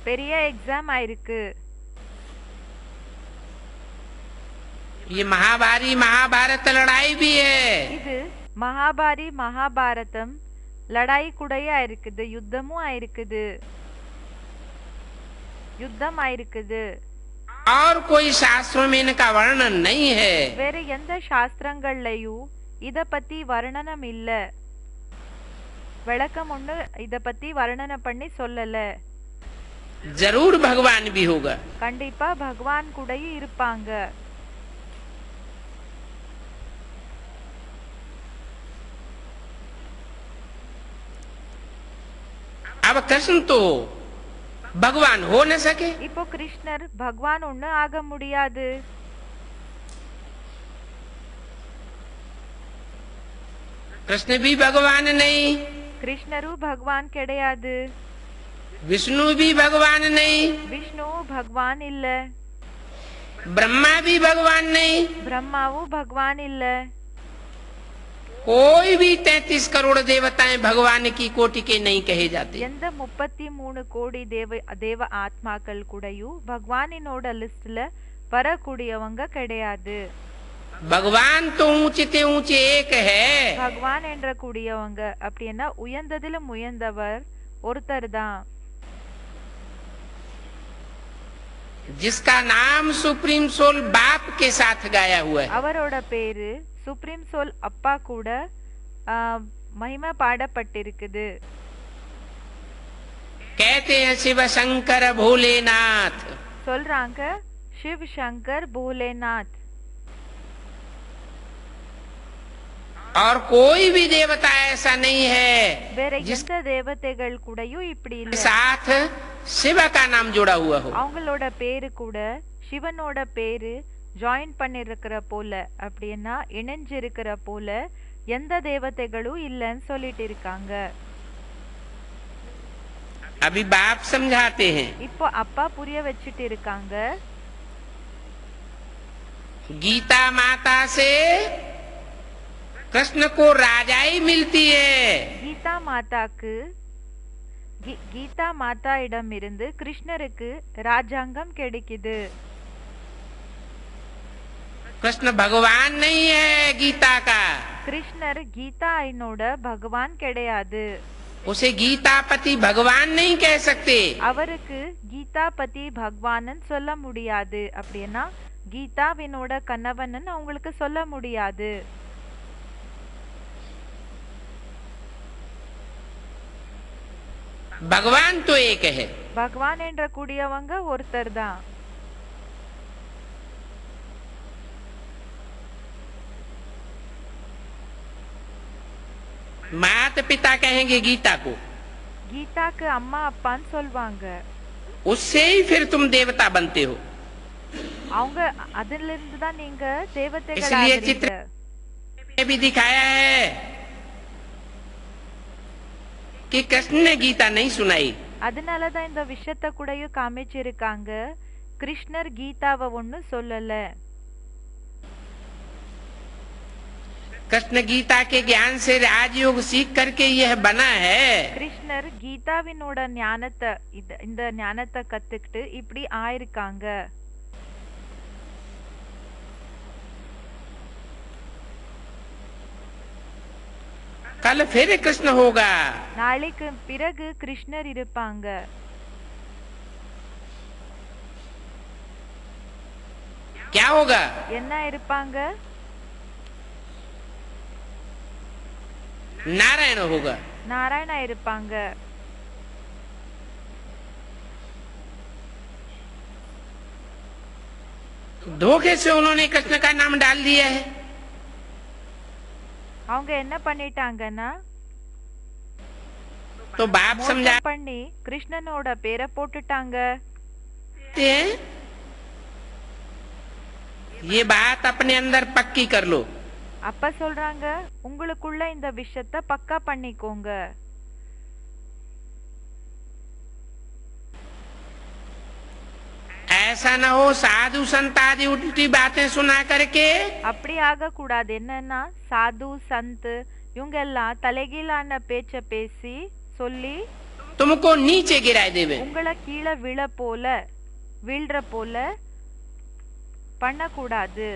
பெரிய எக்ஸாம் ஆயிருக்கு। ये महाभारी महाभारत लड़ाई भी है। இது மகாபாரி மகாபாரதம் லடாய் கூடயே ஆயிருக்குது, யுத்தமும் ஆயிருக்குது, யுத்தம் ஆயிருக்குது। और कोई शास्त्रों में इनका वर्णन नहीं है। வேற எந்த சாஸ்திரங்கள்லயும் இத பத்தி வர்ணனம் இல்ல, விளக்கம் ஒண்ணு இத பத்தி வர்ணனை பண்ணி சொல்லல। जरूर भगवान भी होगा। கண்டிப்பா பகவான் கூடயே இருப்பாங்க। अब कृष्ण तो भगवान हो न सके। இப்போ கிருஷ்ணர் பகவான் ஒண்ணு ஆக முடியாது। कृष्ण भी भगवान नहीं, கிருஷ்ணரும் பகவான் கிடையாது, विष्णु भी भगवान नहीं, விஷ்ணு பகவான் இல்ல, ब्रह्मा भी भगवान नहीं, பிரம்மாவும் பகவான் இல்ல। कोई भी 33 करोड़ देवताएं भगवान की कोटि के नहीं कहे जाते। எந்த 33 கோடி தேவ ஆத்மாக்கள் கூடயும் பகவானினோட லிஸ்ட்ல வரக்கூடியவங்க கிடையாது। भगवान तो ऊंचे ते ऊंचे एक है, பகவான் என்ற கூடியவங்க அப்படின்னா உயர்ந்ததிலும் உயர்ந்தவர் ஒருத்தர் தான். जिसका नाम सुप्रीम सोल बाप के साथ गाया हुआ है. அவரோட பேரு சுப்ரீம் சோல் அப்பா கூட மகிமை பாடப்பட்டிருக்குது. कहते हैं शिव शंकर भोलेनाथ, சொல்றாங்க शिव शंकर भोलेनाथ. और कोई भी देवता ऐसा नहीं है வேற எந்த தேவதைகள் கூடயும் இப்படி இல்ல साथ शिव का नाम जुड़ा हुआ हो. அவங்களோட பேரு கூட சிவனோட பேரு ஜாயின் பண்ணிருக்கிற போல அப்படின்னா இணைஞ்சிருக்கிற போல எந்த தேவதைகளும் இல்லைன்னு சொல்லிட்டு இருக்காங்க. अभी बाप समझाते हैं. இப்போ அப்பா புரிய வச்சிட்டு இருக்காங்க. गीता माता से कृष्ण को राजाई मिलती है. கீதா மாதாக்கு கீதா மாதா இடம் இருந்து கிருஷ்ணருக்கு ராஜாங்கம் கிடைக்குது. कृष्ण भगवान नहीं है गीता का. கிருஷ்ணர் கீதா ஐனோட பகவான் கிடையாது. उसे गीतापति भगवान नहीं कह सकते. அவருக்கு கீதாபதி பகவானன் சொல்ல முடியாது. அப்படின்னா கீதாவினோட கணவன் அவங்களுக்கு சொல்ல முடியாது. भगवान तो एक है. பகவான் என்ற கூடியவங்க ஒருத்தர் தான். माता पिता कहेंगे गीता को, கீதாக்கு அம்மா அப்பான்னு சொல்வாங்க. उससे ही फिर तुम देवता बनते हो. அவங்க அதிலிருந்து இருந்து தான் நீங்க தேவதைகள் इसलिए ஆகுறீங்க. चित्र में भी दिखाया है कि कृष्ण ने गीता नहीं सुनाई. அதனாலதான் இந்த விஷயத்தை கூடயும் காமிச்சிருக்காங்க. கிருஷ்ணர் கீதாவை ஒண்ணு சொல்லல. कृष्ण गीता के ज्ञान से राजयोग सीख करके यह बना है. கிருஷ்ணர் கீதாவினோட ஞானத்தை இந்த ஞானத்தை கத்துக்கிட்டு இப்படி ஆயிருக்காங்க. कल फिर कृष्ण होगा. நாளைக்கு பிறகு கிருஷ்ணர் இருப்பாங்க. क्या होगा? என்ன இருப்பாங்க? नारायण होगा. நாராயணா இருப்பாங்க. धोखे से उन्होंने कृष्ण का नाम डाल दिया है. அவங்க என்ன பண்ணிட்டாங்கன்னா तो बाप समझा மோசம் பண்ணி கிருஷ்ணனோட பேரை போட்டுட்டாங்க. ये बात अपने अंदर पक्की कर लो. அப்ப சொல்றாங்க உங்களுக்குள்ள இந்த விஷயத்தை பக்கா பண்ணிக்கோங்க. ऐसा न हो साधु संत आदि उल्टी बातें सुना करके அப்படி ஆக கூடாது. என்னன்னா சாது சந்த் இவங்க எல்லாம் தலைகீழான பேச்ச பேசி சொல்லி तुमको नीचे गिरा देवे. உங்களை கீழே வீழ்ற போல பண்ணக்கூடாது.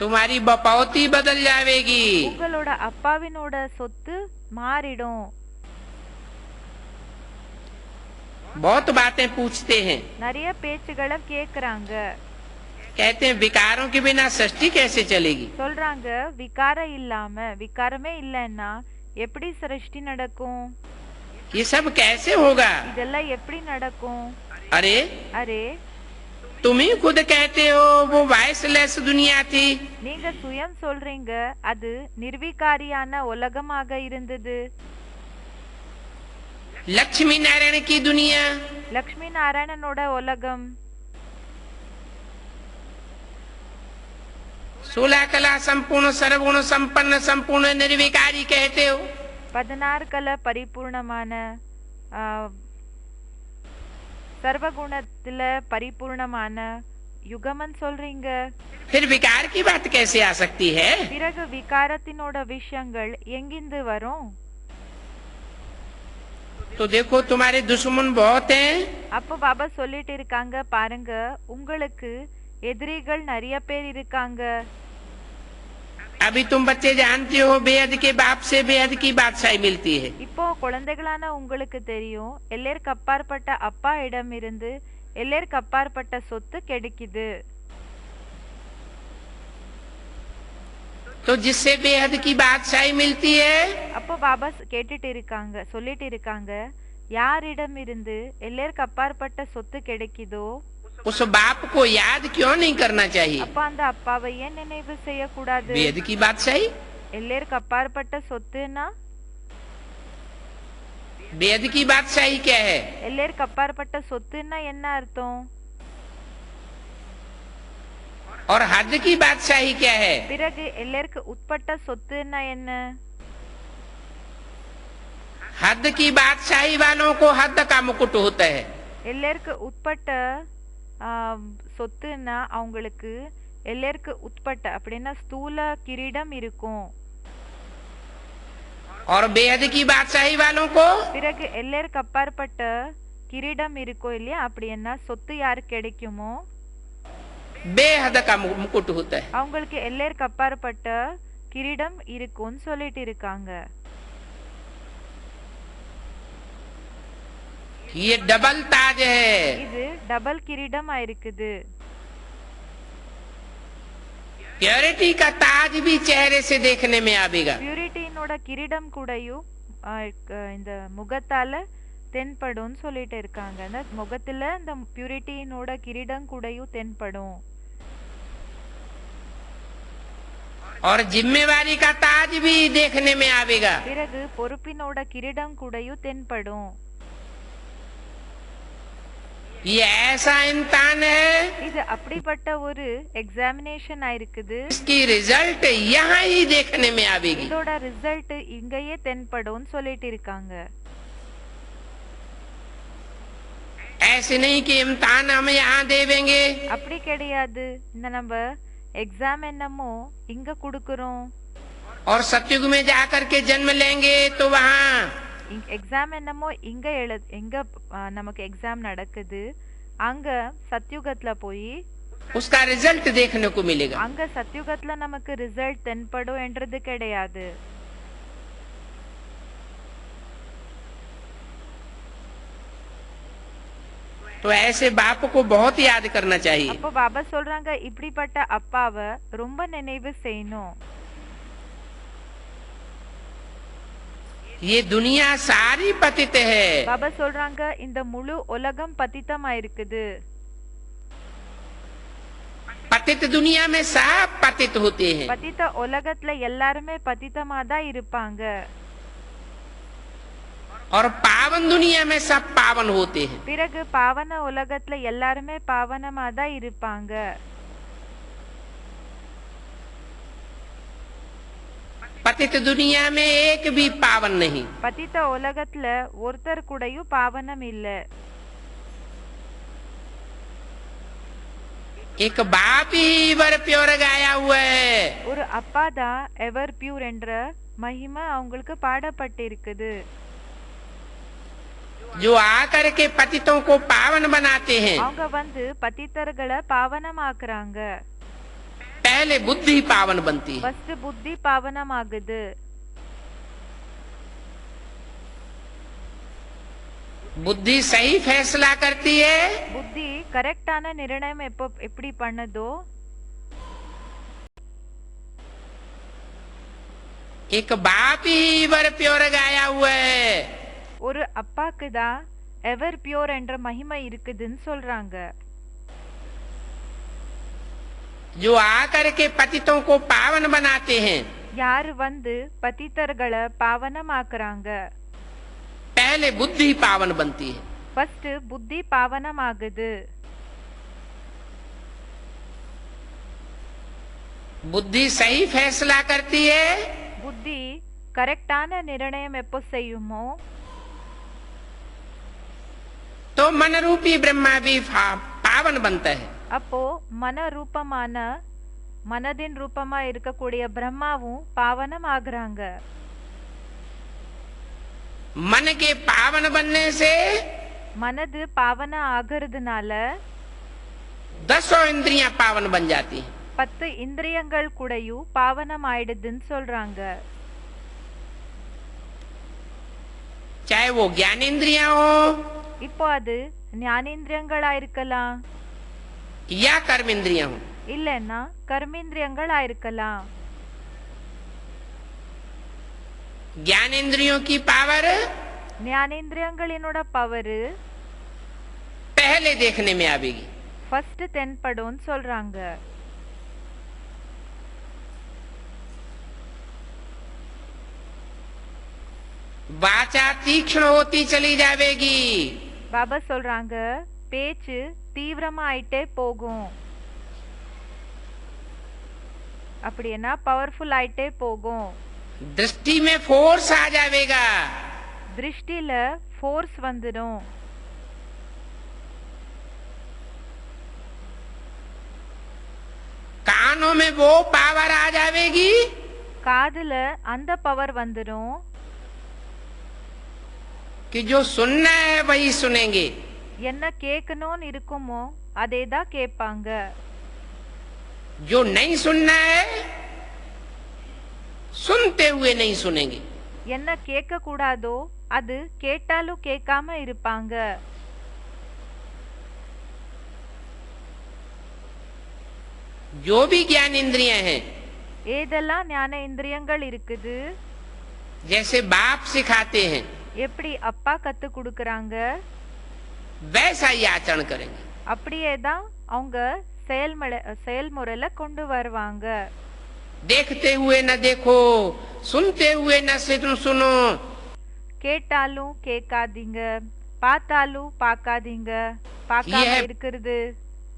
तुम्हारी बपौती बदल जाएगी. உங்களோட அப்பாவினோட சொத்து மாறிடும். बहुत बातें पूछते हैं. நிறைய பேச்சுகளை கேக்குறாங்க. कहते हैं विकारों के बिना सृष्टि कैसे चलेगी. சொல்றாங்க விகாரம் இல்லாம விகாரமே இல்லைன்னா எப்படி சிருஷ்டி நடக்கும்? ये सब कैसे होगा? இதெல்லாம் எப்படி நடக்கும்? अरे அரே तुम ही खुद कहते हो वो वॉइसलेस दुनिया थी. நீங்க சுயம் சொல்றீங்க அது நிர்விகாரியான உலகமாக இருந்தது. लक्ष्मी नारायण की दुनिया, லக்ஷ்மி நாராயணனோட உலகம் 16 कला संपूर्ण सर्वगुण संपन्न संपूर्ण निर्विकारी कहते हो. 16 கல பரிபூர்ணமான சர்வகுணத்துல பரிபூர்ணமான யுகமன் சொல்றீங்க. फिर विकार की बात कैसे आ सकती है? பிறகு விகாரத்தினோட விஷயங்கள் எங்கிருந்து வரும்? तो देखो तुम्हारे दुश्मन बहुत हैं. அப்ப பாபா சொல்லிட்டு இருக்காங்க பாருங்க உங்களுக்கு எதிரிகள் நிறைய பேர் இருக்காங்க. अभी तुम बच्चे जानते हो बेहद के बाप से बेहद की बादशाही मिलती है. இப்போ குழந்தைகளான உங்களுக்கு தெரியும், எல்லைக்கு அப்பாற்பட்ட அப்பா இடம் இருந்து எல்லைக்கு அப்பாற்பட்ட சொத்து கிடைக்குது. तो जिससे बेहद की बादशाही मिलती है, அப்போ பாபா கேட்டுட்டு இருக்காங்க, சொல்லிட்டு இருக்காங்க, யாரிடம் இருந்து எல்லைக்கு அப்பாற்பட்ட சொத்து கிடைக்குதோ उस बाप को याद क्यों नहीं करना चाहिए? அப்ப அந்த அப்பாவை ஏன் நினைவு செய்யக்கூடாது? बेहद की बादशाही, எல்லைக்கு அப்பாற்பட்ட சொத்துனா बेहद की बादशाही क्या है? எல்லைக்கு அப்பாற்பட்ட சொத்துன்னா என்ன அர்த்தம்? और हद की बादशाही क्या है? பிறகு எல்லைக்கு உட்பட்ட சொத்துன்னா என்ன? हद की बादशाही वालों को हद का मुकुट होता है. எல்லைக்கு உட்பட்ட சொத்துன்னா அவங்களுக்கு எல்லைக்கு உட்பட்ட அப்படின்னா ஸ்தூல கிரீடம் இருக்கும். और बेहद की बादशाही वालों को பிறகு எல்லைக்கு அப்பாற்பட்ட கிரீடம் இருக்கும் இல்லையா, அப்படி என்ன சொத்து யாருக்கு கிடைக்குமோ बेहद का मुकुट होता है. அவங்களுக்கு எல்லைக்கு அப்பாற்பட்ட கிரீடம் இருக்கும்னு சொல்லிட்டு இருக்காங்க. ये डबल ताज है. இது டபுள் கிரீடம் ஆயிருக்குது. प्योरिटी का ताज भी चेहरे से देखने में आवेगा. பியூரிட்டினோட கிரீடம் கூடயும் இந்த முகத்தால தென்படும் சொல்லிட்டு இருக்காங்க. அந்த முகத்துல இந்த பியூரிட்டினோட கிரீடம் கூடயும் தென்படும். और जिम्मेवारी का ताज भी देखने में आवेगा. பிறகு பொறுப்பினோட கிரீடம் கூடயும் தென்படும். ये ऐसा इम्तिहान है, இது அப்படிப்பட்ட ஒரு எக்ஸாமினேஷன் ஆயிருக்குது. इसकी रिजल्ट यहाँ ही देखने में आवेगी. இதோட ரிசல்ட் இங்கேயே தென்படும் சொல்லிட்டு இருக்காங்க. ऐसे नहीं कि इम्तिहान हम यहाँ देवेंगे அப்படி கிடையாது. இந்த நம்ம எக்ஸாம் என்னமோ இங்க குடுக்குறோம், और सतयुग में जाकर के जन्म लेंगे तो वहाँ எக்ஸாம் என்னமோ இங்க எங்க நமக்கு எக்ஸாம் நடக்குது, அங்க சத்யுகத்துல போய் उसका रिजल्ट देखने को मिलेगा. அங்க சத்யுகத்துல நமக்கு ரிசல்ட் தென்படும் என்றது கிடையாது. तो ऐसे बाप को बहुत याद करना चाहिए. அப்போ பாபா சொல்றாங்க, இப்படிப்பட்ட அப்பாவை ரொம்ப நினைவு செய்யணும். ये दुनिया सारी पतित है. பாபா சொல்றாங்க, இந்த முழு உலகம் பतितமா இருக்குது. पतित दुनिया में सब पतित होते हैं. பतित உலகத்துல எல்லாருமே பतितமா தான் இருப்பாங்க. और पावन दुनिया में सब पावन होते हैं. பிறகு பாவன உலகத்துல எல்லாருமே பாவனமா தான் இருப்பாங்க. पतित दुनिया में एक भी पावन नहीं. பतित உலகத்துல ஒருத்தர் கூடயும் பாவனம் இல்ல. एक बाप ही वर प्योर गाया हुआ है. ஒரு அப்பா தான் எவர் பியூர் என்ற மகிமை அவங்களுக்கு பாடப்பட்டிருக்குது. जो आकर के पतितों को पावन बनाते हैं. அவங்க வந்து பतितர்களை பாவனமாக்குறாங்க. पहले बुद्धि पावन बनती है. ஃபர்ஸ்ட் புத்தி பாவனமாகுது. बुद्धि सही फैसला करती है. புத்தி கரெக்டான நிர்ணயம் எப்படி பண்ணதோ, एक बाप ही वर प्योर गाया हुआ है. ஒரு அப்பாக்கு தான் எவர் பியூர் என்ற மகிமை இருக்குதுன்னு சொல்றாங்க. जो आकर के पतितों को पावन बनाते हैं. யாரு வந்து பतितர்களை பாவனமாக்குறாங்க. पहले बुद्धि पावन बनती है. ஃபர்ஸ்ட் புத்தி பாவனமாகுது. बुद्धि सही फैसला करती है. புத்தி கரெக்டான நிர்ணயம் எப்போ செய்யுமோ तो मन रूपी ब्रह्मा भी पावन बनता है. அப்போ மன ரூபமான மனதின் ரூபமா இருக்கக்கூடிய பிரம்மாவும் பாவனம் ஆகுறாங்க. मन के पावन बनने से மனது பாவன ஆகிறதுனால 10 इंद्रियां पावन बन जाती हैं। 10 இந்திரியங்கள் கூடயும் பாவனம் ஆயிடுதுன்னு சொல்றாங்க. चाहे वो ज्ञानेंद्रियां हो இப்போ அது ஞானேந்திரியங்களா இருக்கலாம், या कर्मेंद्रियां हो। இல்லைன்னா கர்மேந்திரியங்களா இருக்கலாம். ज्ञानेंद्रियों की पावर ஞானேந்திரியங்களினோட பவர் पहले देखने में आवेगी। ஃபர்ஸ்ட் தென்படும்னு சொல்றாங்க. वाचा तीक्ष्ण होती चली जाएगी। பாபா சொல்றாங்க பேச்சு தீவிரமா ஆயிட்டே போகும். அப்படின்னா பவர்ஃபுல் ஆயிட்டே போகும். दृष्टि में फोर्स आ जाएगा। திருஷ்டில ஃபோர்ஸ் வந்துடும். कानों में वो पावर आ जाएगी। காதுல அந்த பவர் வந்துடும். कि जो सुनना है वही सुनेंगे। என்ன கேட்கணும்னு இருக்குமோ அதே தான் கேட்பாங்க. जो नहीं सुनना है सुनते हुए नहीं सुनेंगे। என்ன கேட்க கூடாதோ அது கேட்டாலும் கேட்காம இருப்பாங்க. जो भी ज्ञान इंद्रियां हैं ஏதெல்லாம் ஞான இந்திரியங்கள் இருக்குது, जैसे बाप सिखाते हैं எப்படி அப்பா கத்து கொடுக்கறாங்க वैसा ही आचरण करेंगे। அப்படியே தான் அவங்க செயல்முறையில கொண்டு வருவாங்க. देखते हुए न देखो, सुनते हुए न सुनो। கேட்டாலும் கேட்காதீங்க, பார்த்தாலும் பார்க்காதீங்க, பார்க்காம இருக்கிறது.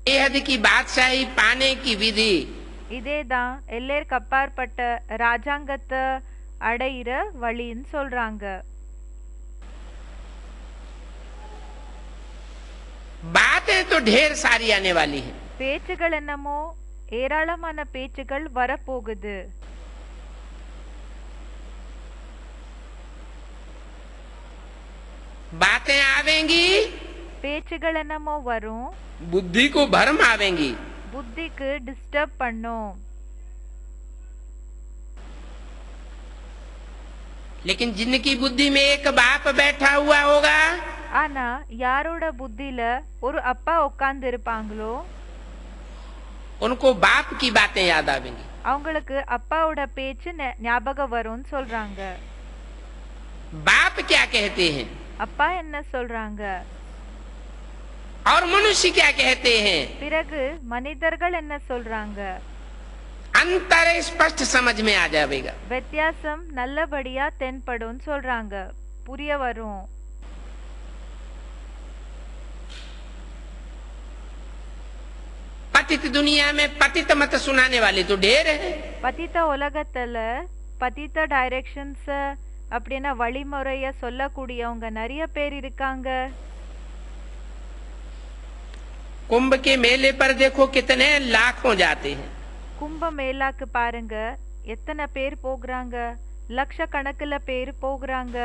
बेहद की बादशाही पाने की विधि। இதேதான் எல்லைக்கு அப்பாற்பட்ட ராஜாங்கத்தை அடையிற வழின்னு சொல்றாங்க. बातें तो ढेर सारी आने वाली हैं। பேச்சுகள் என்னமோ ஏராளமான பேச்சுகள் வரப்போகுது. बातें आवेंगी, பேச்சுகள் என்னமோ வரும், बुद्धि को भरम आवेंगी। புத்திக்கு டிஸ்டர்ப் பண்ணும். लेकिन जिनकी बुद्धि में एक बाप बैठा हुआ होगा, ஆனா யாரோட புத்தியில ஒரு அப்பா உட்கார்ந்து இருப்பாங்களோ उनको बाप की बातें याद आवेंगी। அவங்களுக்கு அப்பாவோட பேச்சு ஞாபகம் வரும்னு சொல்றாங்க. बाप क्या कहते हैं அப்பா என்ன சொல்றாங்க, और मनुष्य क्या कहते हैं, பிறகு மனிதர்கள் என்ன சொல்றாங்க, अंतर स्पष्ट समझ में आ जाएगा। வித்தியாசம் நல்லபடியா தென்படும் சொல்றாங்க, புரிய வரும். पतित दुनिया में पतित मत सुनाने वाले तो ढेर है। பதித்த உலகத்துல பதித்த டைரக்ஷன்ஸ் அப்படின்னா வழிமுறைய சொல்லக்கூடியவங்க நிறைய பேர் இருக்காங்க. कुंभ के मेले पर देखो कितने लाखों जाते हैं। கும்ப மேளாக்கு பாருங்க எத்தனை பேர் போகிறாங்க, லட்சக்கணக்கில் பேர் போகிறாங்க.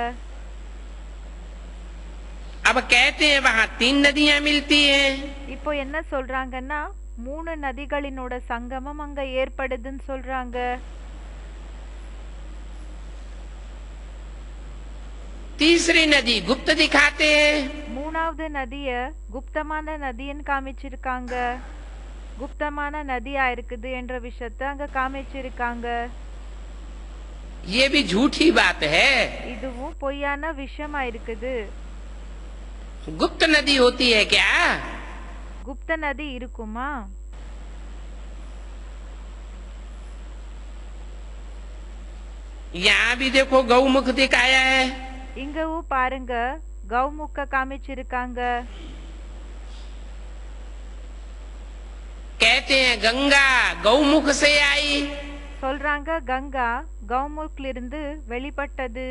अब कहते हैं वहाँ 3 नदियां मिलती हैं। இப்போ என்ன சொல்றாங்கன்னா 3 நதிகளினோட சங்கமம் அங்க ஏற்படுதுன்னு சொல்றாங்க. तीसरी नदी गुप्त दिखाते हैं। மூணாவது நதிய குப்தமான நதின்னு காமிச்சிருக்காங்க. குப்தமான நதியா இருக்குது என்ற விஷயத்தை அங்க காமிச்சிருக்காங்க. ये भी झूठी बात है। இதுவும் பொய்யான விஷயமா இருக்குது. गुप्त नदी होती है क्या? குப்த நதி இருக்குமா? यहाँ भी देखो गौमुख दिखाया है। இங்கவும் பாருங்க கௌமுக்க காமிச்சிருக்காங்க. कहते हैं गंगा गौमुख से आई। சொல்றாங்க கங்கா கௌமுக்ல இருந்து வெளிப்பட்டது.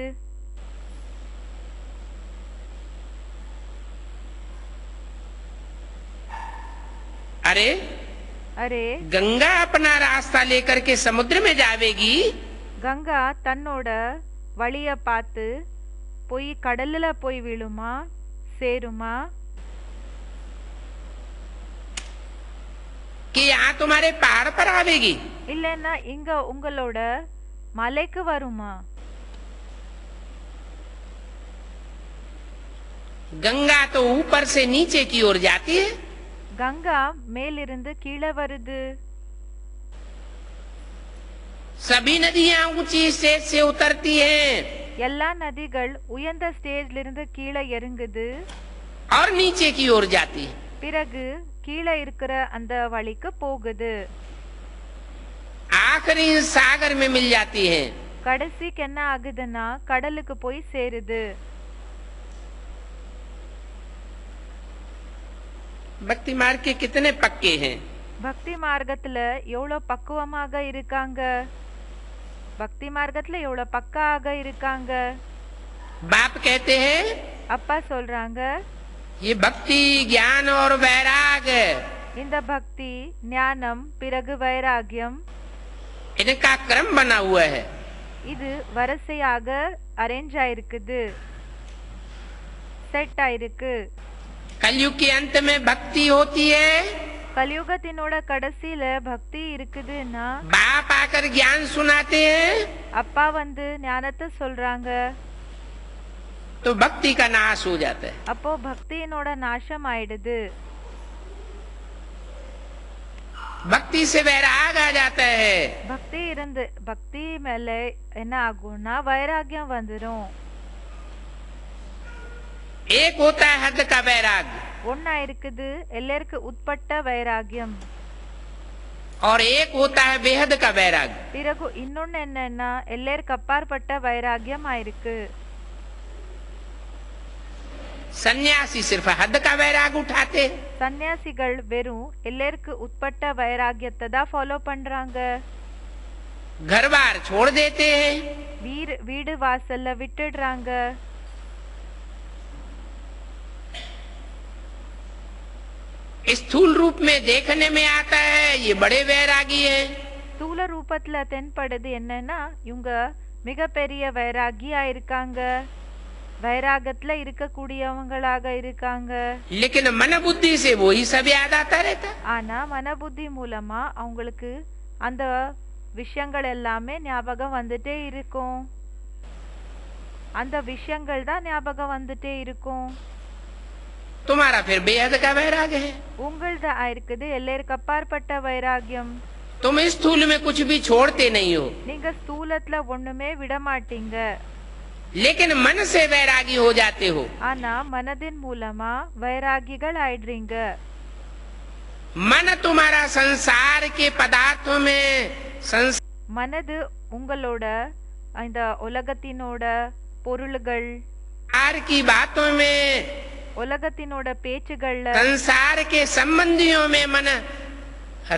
अरे அரே गंगा अपना रास्ता लेकर के समुद्र में जावेगी। கங்கா தன்னோட வழிய பார்த்து போய் கடல்ல போய் விழுமா, சேருமா? कि यहाँ तुम्हारे पहाड़ पर आवेगी। இல்லைன்னா இங்க உங்களோட மலைக்கு வருமா? गंगा तो ऊपर से नीचे की ओर जाती है, கங்கா மேலிருந்து கீழே வருது. सभी नदियां ऊंची स्टेज से उतरती हैं எல்லா நதிகள் உயர்ந்த ஸ்டேஜ்ல இருந்து கீழே இறங்குது, और नीचे की ओर जाती है। பிறகு கீழே இருக்கிற அந்த வழிக்கு போகுது, आखिरी सागर में मिल जाती है। கடைசிக்கு என்ன ஆகுதுன்னா கடலுக்கு போய் சேருது. भक्ति मार्ग के कितने पक्के हैं? பக்தி மார்க்கத்துல எவ்வளவு பக்குவமாக இருக்காங்க, பக்தி மார்க்கத்துல எவ்வளவு பக்காக இருக்காங்க. बाप कहते हैं அப்பா சொல்றாங்க, ये भक्ति ज्ञान और वैराग இந்த பக்தி ஞானம் பிறகு வைராகியம் इनका क्रम बना हुआ है। இது வரிசையாக அரேஞ்ச் ஆயிருக்குது, செட் ஆயிருக்கு. कलयुग के अंत में भक्ति होती है, கலியுகத்தினோட கடைசியில பக்தி இருக்குதுன்னா बाप आकर ज्ञान सुनाते हैं, அப்பா வந்து ஞானத்தை சொல்றாங்க, तो भक्ति का नाश हो जाता है। அப்போ பக்தியினோட நாசம் ஆயிடுது, भक्ति से वैराग आ जाता है। பக்தி இருந்து பக்தி மேல என்ன ஆகும்னா வைராகியம் வந்துடும். एक होता है हद का वैराग ஒன்னா இருக்குது எல்லாருக்கு உட்பட்ட வைராகியம், और एक होता है बेहद का वैराग। பிறகு இன்னொன்னு என்னன்னா எல்லாருக்கு அப்பாற்பட்ட வைராகியம் ஆயிருக்கு. सन्यासी सिर्फ हद का वैराग उठाते हैं, சன்னியாசிகள் வெறும் எல்லாருக்கு உட்பட்ட வைராகியத்தை தான் ஃபாலோ பண்றாங்க. घर बार छोड़ देते हैं, வீடு வாசல்ல விட்டுடுறாங்க. स्थूल रूप में देखने में आता है ये बड़े वैरागी हैं। ஸ்தூல ரூபத்துல தென்படுது என்னன்னா இவங்க மிகப்பெரிய வைராகியா இருக்காங்க, வைராகத்துல இருக்கக்கூடியவங்களாக இருக்காங்க. लेकिन मन बुद्धि से वो ही सब याद आता रहता। ஆனா மனபுத்தி மூலமா அவங்களுக்கு அந்த விஷயங்கள் எல்லாமே ஞாபகம் வந்துட்டே இருக்கும், அந்த விஷயங்கள் தான் ஞாபகம் வந்துட்டே இருக்கும். तुम्हारा फिर बेहद का वैराग है। உங்களது ஆயிருக்குது எல்லாருக்கு அப்பாற்பட்ட வைராகியம். तुम स्थूल में कुछ भी छोड़ते नहीं हो, நீங்க ஸ்தூலத்துல ஒண்ணுமே விட மாட்டீங்க, लेकिन मन से वैरागी हो जाते हो। ஆனா மனதின் மூலமா வைராகிகள் ஆயிடுறீங்க. मन तुम्हारा संसार के पदार्थों में மனது உங்களோட இந்த உலகத்தினோட பொருள்கள், संसार की बातों में, உலகத்தினோட பேச்சுகள்ல, संसार के संबंधियों में मन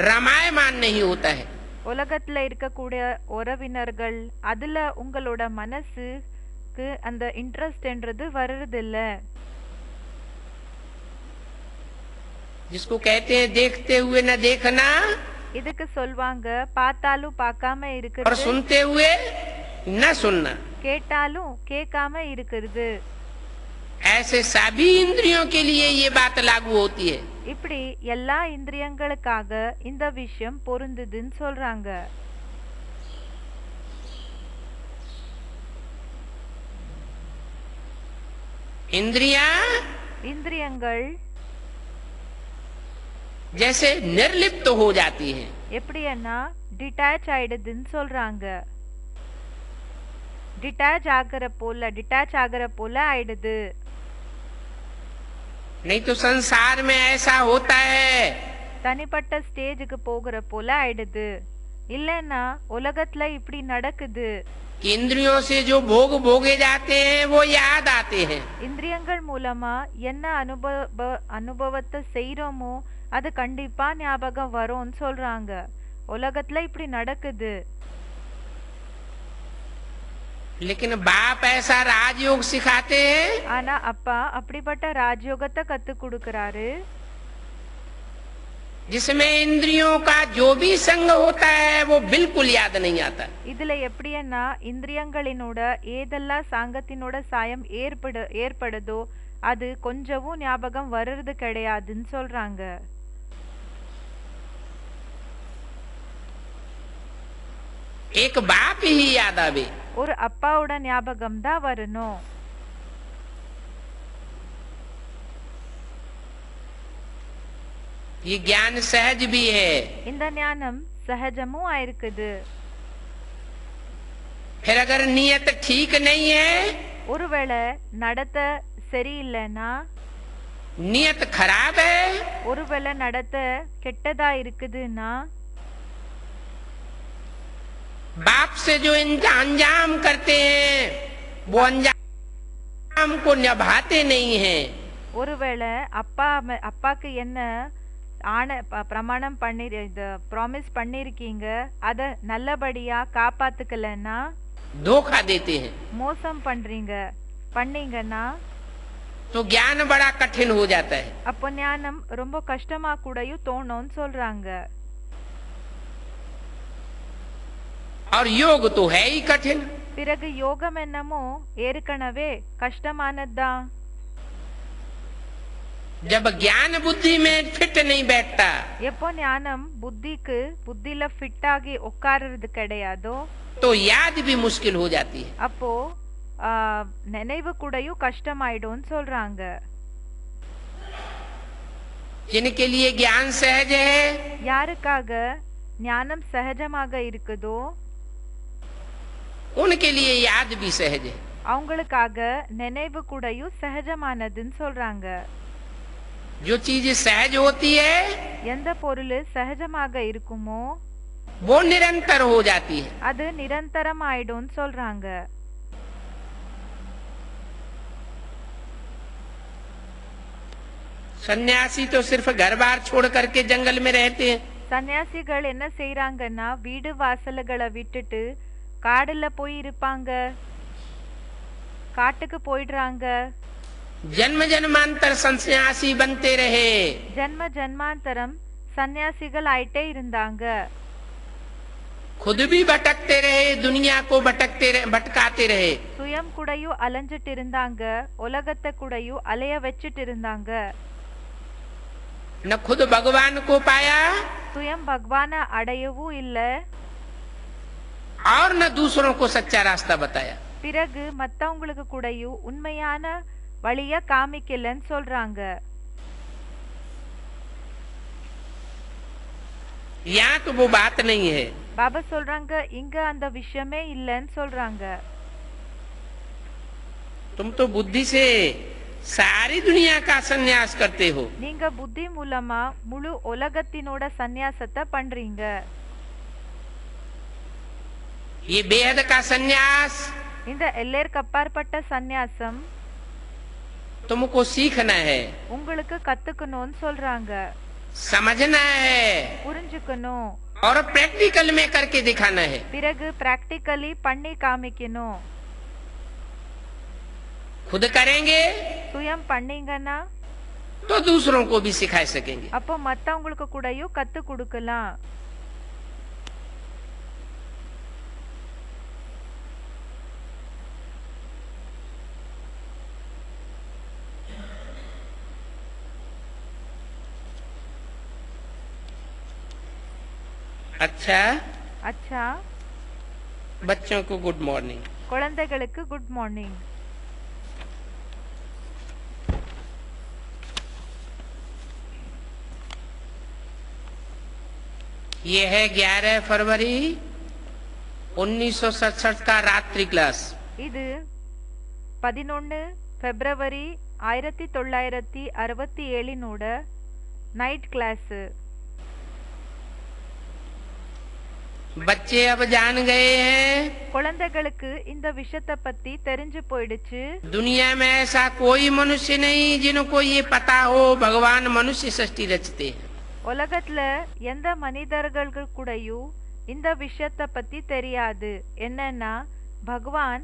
रमायमान नहीं होता है। உலகத்துல இருக்கக்கூடிய உறவினர்கள் அதுல உங்களோட மனசுக்கு அந்த இன்ட்ரெஸ்ட்ன்றது வர்றதில்ல. जिसको कहते हैं देखते हुए न देखना இதுக்கு சொல்வாங்க பார்த்தாலும் பார்க்காம और இருக்கிறது, सुनते हुए न सुनना। கேட்டாலும் கேட்காம இருக்கிறது. ऐसे सभी इंद्रियों के लिए ये बात लागू होती है। இப்படி எல்லா இந்திரியங்களுக்காக இந்த விஷயம் பொருந்துதுன்னு சொல்றாங்க. इंद्रियां இந்திரியங்கள் जैसे निर्लिप्त हो जाती हैं, எப்படின்னா டிட்டாச் ஆயிடுதுன்னு சொல்றாங்க. டிட்டாச் ஆகிற போல ஆயிடுது. नहीं तो संसार में ऐसा होता है தனிப்பட்ட ஸ்டேஜுக்கு போகிற போல ஆயிடுது. இல்லைன்னா உலகத்துல இப்படி நடக்குது, कि इंद्रियों से जो भोग भोगे जाते हैं वो याद आते हैं। இந்திரியங்கள் மூலமா என்ன அனுபவத்தை செய்யறோமோ அது கண்டிப்பா ஞாபகம் வரும்னு சொல்றாங்க. உலகத்துல இப்படி நடக்குது. लेकिन बाप ऐसा राजयोग सिखाते हैं ஆனா அப்பா அப்படிப்பட்ட ராஜயோகத்தை கத்து கொடுக்கறாரு, जिसमें इंद्रियों का जो भी संग होता है वो बिल्कुल याद नहीं आता। இதுல எப்படின்னா இந்திரியங்களினோட ஏதெல்லாம் சாங்கத்தினோட சாயம் ஏற்படுதோ அது கொஞ்சமும் ஞாபகம் வர்றது கிடையாதுன்னு சொல்றாங்க. एक बाप ही याद आवे। ஒரு அப்பாவோட ஞாபகம் தான் வரணும். ये ज्ञान सहज भी है। இந்த ஞானம் சகஜமும் ஆயிருக்குது. फिर अगर नियत ठीक नहीं है, ஒருவேளை நடத்த சரியில்லைன்னா, नियत खराब है, ஒருவேளை நடத்த கெட்டதா இருக்குதுன்னா, बाप से जो अंजाम करते हैं वो अंजाम को निभाते नहीं है। ஒருவேளை அப்பாக்கு என்ன பிரமாணம் பண்ணி ப்ராமிஸ் பண்ணிருக்கீங்க அத நல்லபடியா காப்பாத்துக்கலன்னா, धोखा देते हैं, மோசம் பண்ணீங்கன்னா तो ज्ञान बड़ा कठिन हो जाता है। அப்போ ஞானம் ரொம்ப கஷ்டமா கூடயும் தோணும்னு சொல்றாங்க. और योग तो है ही कठिन। பிறகு யோகம் என்னமோ ஏற்கனவே கஷ்டமானதுதான். जब ज्ञान बुद्धि में फिट नहीं बैठता, எப்போ ஞானம் புத்தில ஃபிட் ஆகி உட்கார்றது கிடையாதோ, तो याद भी मुश्किल हो जाती है। அப்போ நினைவு கூடயும் கஷ்டமாயிடும் சொல்றாங்க. जिनके लिए ज्ञान सहज है, யாருக்காக ஞானம் சகஜமாக இருக்குதோ उनके लिए याद भी सहज है। அவங்களுக்காக நினைவு கூடயும் சகஜமானதுன்னு சொல்றாங்க. जो चीज सहज होती है எந்த பொருள் சகஜமாக இருக்குமோ वो निरंतर हो जाती है। அது நிரந்தரம் ஆயிடும் சொல்றாங்க. सन्यासी तो सिर्फ घर बार छोड़ करके जंगल में रहते हैं। சன்னியாசிகள் என்ன செய்யறாங்கன்னா, வீடு வாசல்களை விட்டுட்டு காடுல போய் இருப்பாங்க, காட்டுக்கு போயிடுறாங்க. जन्म जन्मांतर सन्यासी बनते रहे, ஜன்ம ஜன்மாந்தரம் சன்னியாசிகள் ஆயிட்டே இருந்தாங்க. खुद भी भटकते रहे, दुनिया को भटकाते रहे। சுயம் கூடயும் அலைஞ்சிட்டு இருந்தாங்க, உலகத்தை கூடயும் அலைய வச்சிட்டு இருந்தாங்க. न खुद भगवान को पाया சுயம் பகவான அடையவும் இல்ல, और न दूसरों को सच्चा रास्ता बताया। பிறகு மத்தவங்களுக்கு கூடயும் உண்மையான வழிய காமிக்கலன்னு சொல்றாங்க. यहाँ तो वो बात नहीं है। பாபா சொல்றாங்க, இங்க அந்த விஷயமே இல்லன்னு சொல்றாங்க. तुम तो बुद्धि से सारी दुनिया का संन्यास करते हो। நீங்க புத்தி மூலமா முழு உலகத்தினோட சந்நியாசத்தை பண்றீங்க. ये बेहद का संन्यास இந்த எல்லைக்கு அப்பாற்பட்ட சந்நியாசம் तुमको सीखना है, உங்களுக்கு கத்துக்கணும்னு சொல்றாங்க. समझना है புரிஞ்சுக்கணும், और प्रैक्टिकल में करके दिखाना है। பிறகு பிராக்டிகலி பண்ணி காமிக்கணும். खुद करेंगे சுயம் பண்ணீங்கன்னா तो दूसरों को भी सिखा सकेंगे। அப்போ மத்தவங்களுக்கு கூடயும் கத்து கொடுக்கலாம். अच्छा अच्छा, बच्चों को गुड मॉर्निंग। குழந்தைகளுக்கு குட் மார்னிங். ये है 11 फरवरी 1967 का रात्रि क्लास। இது 11 பிப்ரவரி 1967 நைட் கிளாஸ். बच्चे अब जान गए हैं, குழந்தைகளுக்கு இந்த விஷயத்தை பத்தி தெரிஞ்சு போயிடுச்சு. दुनिया में ऐसा कोई मनुष्य नहीं जिनको ये पता हो भगवान मनुष्य सृष्टि रचते हैं। உலகத்துல எந்த மனிதர்கள் கூடயும் இந்த விஷயத்தை பத்தி தெரியாது. என்னன்னா, பகவான்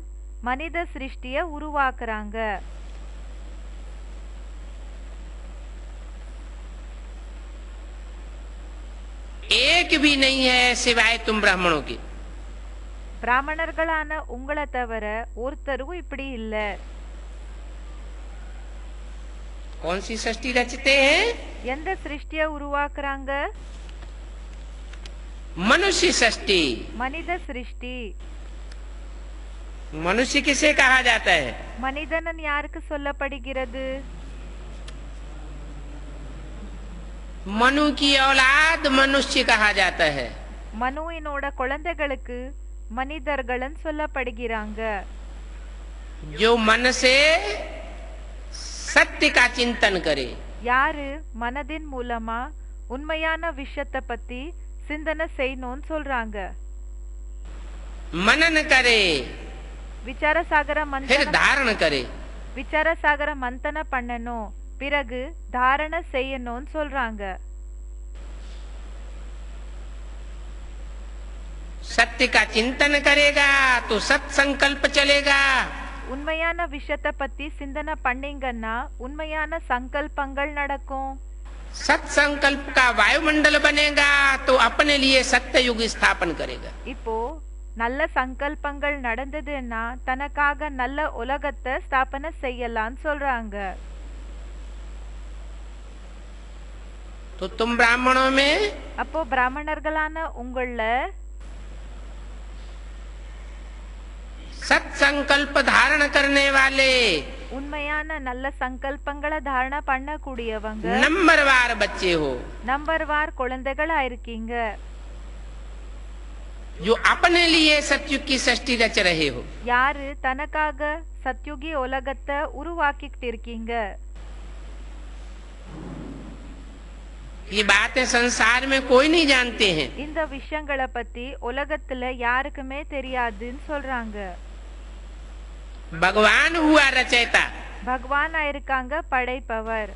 மனித சிருஷ்டிய உருவாக்குறாங்க. एक भी नहीं है सिवाय तुम ब्राह्मणों के। பிராமணர்களான உங்களை தவிர ஒருத்தரும் இப்படி இல்ல. कौन सी सृष्टि रचते हैं? எந்த சிருஷ்டிய உருவாக்குறாங்க? मनुष्य सृष्टि। மனித சிருஷ்டி. मनुष्य किसे कहा जाता है? மனிதன் யாருக்கு சொல்லப்படுகிறது? मनु की औलाद मनुष्य कहा जाता है। மனுவினோட குழந்தைகளுக்கு மனிதர்கள்னு சொல்லப்படுகிறாங்க. जो मन से सत्य का चिंतन करे, யாரு மனதின் மூலமா உண்மையான விஷயத்தை பத்தி சிந்தனை செய்யணும்னு சொல்றாங்க. मनन करे, விசாரசாகர फिर மந்தன धारण करे। விசாரசாகர மந்தன பண்ணணும், பிறகு தாரண செய்யணும்னு சொல்றாங்க. सत्य का चिंतन करेगा तो सत संकल्प चलेगा। உண்மையான விஷயத்தை பத்தி சிந்தனை பண்ணீங்கன்னா உண்மையான சங்கல்பங்கள் நடக்கும். सत संकल्प का वायुमंडल बनेगा तो अपने लिए सत्य युग स्थापन करेगा। இப்போ நல்ல சங்கல்பங்கள் நடந்ததுன்னா தனக்காக நல்ல உலகத்தை ஸ்தாபனை செய்யலாம்னு சொல்றாங்க. तो तुम ब्राह्मणों में அப்போ பிராமணர்களான உங்கள सत संकल्प धारण करने वाले உண்மையான நல்ல சங்கல்பங்களை தாரண பண்ணக்கூடியவங்க नंबरवार बच्चे हो, நம்பர்வார் குழந்தைகளா இருக்கீங்க. जो अपने लिए सतयुग की सृष्टि रच रहे हो। யாரு தனக்காக சத்யுகி உலகத்தை உருவாக்கிட்டு இருக்கீங்க. ये बातें संसार में कोई नहीं जानते हैं। இந்த விஷயங்களை பத்தி உலகத்துல யாருக்குமே தெரியாதுன்னு சொல்றாங்க. भगवान हुआ रचयिता, பகவானா இருக்காங்க படைப்பவர்.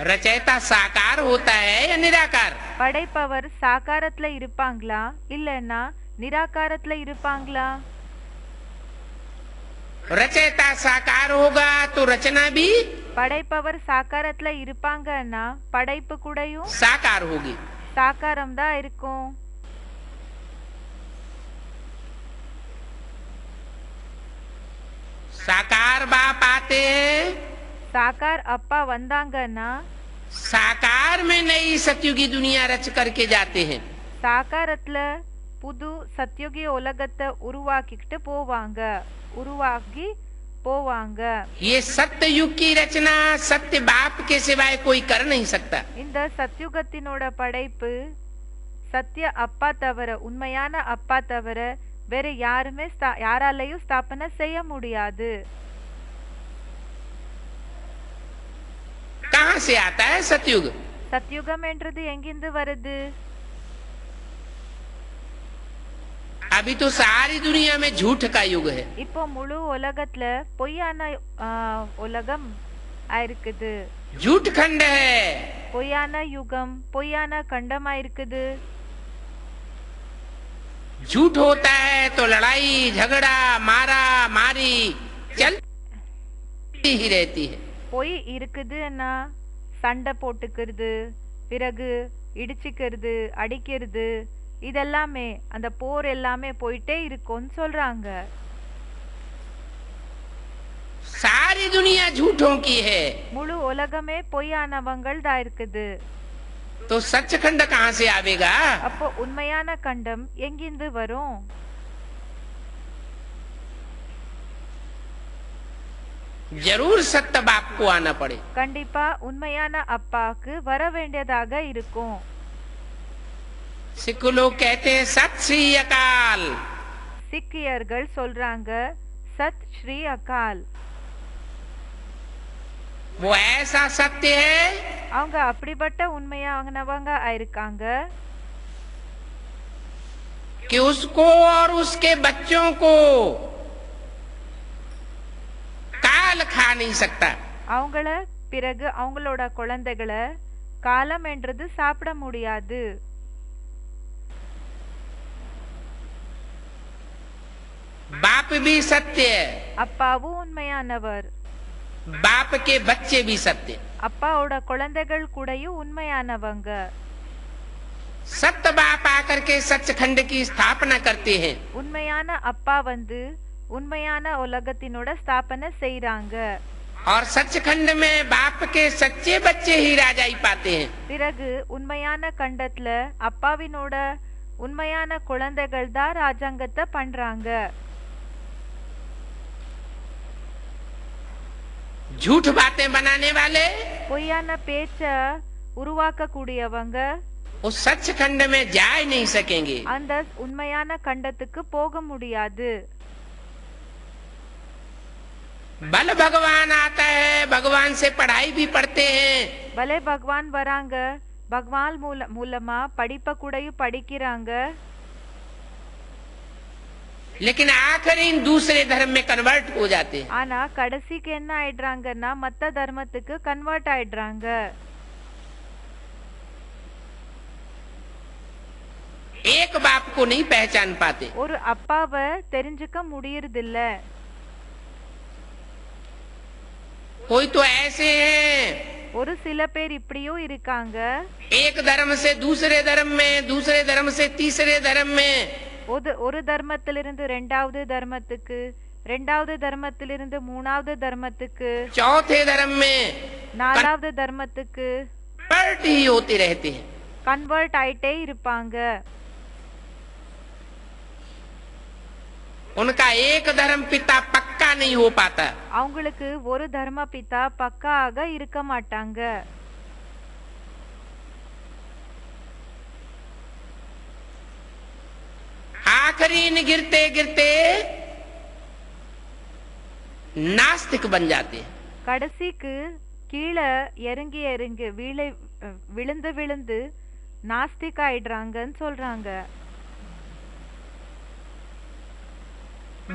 रचयिता साकार होता है या निराकार? படைப்பவர் சாகாரத்துல இருப்பாங்களா இல்லன்னா நிராகாரத்துல இருப்பாங்களா? रचयिता साकार होगा तो रचना भी படைப்பவர் சாகாரத்துல இருப்பாங்கன்னா படைப்பு கூடயும் साकार होगी। சாகாரம் தான் இருக்கும். साकार बाप आते हैं, சாகார் அப்பா வந்தாங்கன்னா साकार में नई सतयुगी दुनिया रच करके जाते हैं। சாகாரத்துல புது சத்யுகி உலகத்தை உருவாக்கிட்டு போவாங்க. ये सत्य युग की रचना सत्य बाप के सिवाय कोई कर नहीं सकता। இந்த சத்யுகத்தினோட படைப்பு சத்ய அப்பா தவிர உண்மையான அப்பா தவிர வேற யாராலையும் ஸ்தாபனை செய்ய முடியாது. कहाँ से आता है सतयुग? சத்யுகம் என்றது எங்கிருந்து வருது? अभी तो सारी दुनिया में झूठ का युग है। இப்போ முழு உலகத்துல பொய்யான உலகம் ஆயிருக்குது. झूठ खंड है, பொய்யான யுகம் பொய்யான கண்டமா இருக்குது. झूठ होता है तो लड़ाई झगड़ा मारा मारी चलती ही रहती है। பொய் இருக்குதுன்னா சண்டை போட்டுக்கிறது, பிறகு இடிச்சுக்கிறது, அடிக்கிறது, இதெல்லாமே அந்த போர் எல்லாமே போயிட்டே இருக்கும்னு சொல்றாங்க. सारी दुनिया झूठों की है, முழு உலகமே பொய்யானவங்கள் தான் இருக்குது. तो सचखंड कहाँ से आवेगा? அப்போ உண்மையான கண்டம் எங்கிருந்து வரும்? जरूर सत्य बाप को आना पड़े। கண்டிப்பா உண்மையான அப்பாவுக்கு வர வேண்டியதாக இருக்கும். सिख लोग कहते हैं सत श्री अकाल। சிக்கியர்கள் சொல்றாங்க சத் ஸ்ரீ அகால். वो ऐसा सत्य है அவங்க அப்படிப்பட்ட உண்மையானவங்க ஆயிருக்காங்க कि उसको और उसके बच्चों को काल खा नहीं सकता। அவங்கள பிறகு அவங்களோட குழந்தைகளை காலம் என்றது சாப்பிட முடியாது. बाप भी सत्य, அப்பாவும் உண்மையானவர், बाप के बच्चे भी सत्य। அப்பாவோட குழந்தைகள் கூடயும் உண்மையானவங்க. सत्य बाप आकर के सचखंड की स्थापना करते हैं। உண்மையான அப்பா வந்து உண்மையான உலகத்தினோட ஸ்தாபனை செய்றாங்க. और सचखंड में बाप के सच्चे बच्चे ही राजा ही पाते हैं। பிறகு உண்மையான கண்டத்துல அப்பாவினோட உண்மையான குழந்தைகள் தான் ராஜாங்கத்தை பண்றாங்க. झूठ बातें बनाने वाले பொய்யான பேச்ச உருவாக்க கூடியவங்க उस सचखंड में जा ही नहीं सकेंगे। அந்த உண்மையான கண்டத்துக்கு போக முடியாது. बल भगवान आता है, भगवान से पढ़ाई भी पढ़ते हैं, பலே பகவான் வராங்க, பகவான் மூலமா படிப்ப கூடயும் படிக்கிறாங்க. लेकिन आखिरी दूसरे धर्म में कन्वर्ट हो जाते हैं। ஆனா கடைசிக்கு என்ன ஆயிடுறாங்கன்னா மத்த தர்மத்துக்கு கன்வெர்ட் ஆயிடுறாங்க. एक बाप को नहीं पहचान पाते। ஒரு அப்பாவை தெரிஞ்சுக்க முடியறதில்ல. कोई तो ऐसे हैं, ஒரு சில பேர் இப்படியும் இருக்காங்க. एक धर्म से दूसरे धर्म में, दूसरे धर्म से तीसरे धर्म में, ஒரு தர்மத்திலிருந்து இரண்டாவது தர்மத்துக்கு, இரண்டாவது தர்மத்திலிருந்து மூணாவது தர்மத்துக்கு, चौथे धर्म में நாலாவது தர்மத்துக்கு कन्वर्ट ही होते रहते हैं। கன்வெர்ட் ஆயிட்டே இருப்பாங்க. उनका एक धर्म पिता पक्का नहीं हो पाता। அவங்களுக்கு ஒரு தர்ம பிதா பக்காக இருக்க மாட்டாங்க. आखिरी गिरते गिरते नास्तिक बन जाते हैं। கடைசிக்கு கீழே இறங்கி இறங்கி விழுந்து விழுந்து நாஸ்திக் ஆயிடுறாங்கன்னு சொல்றாங்க.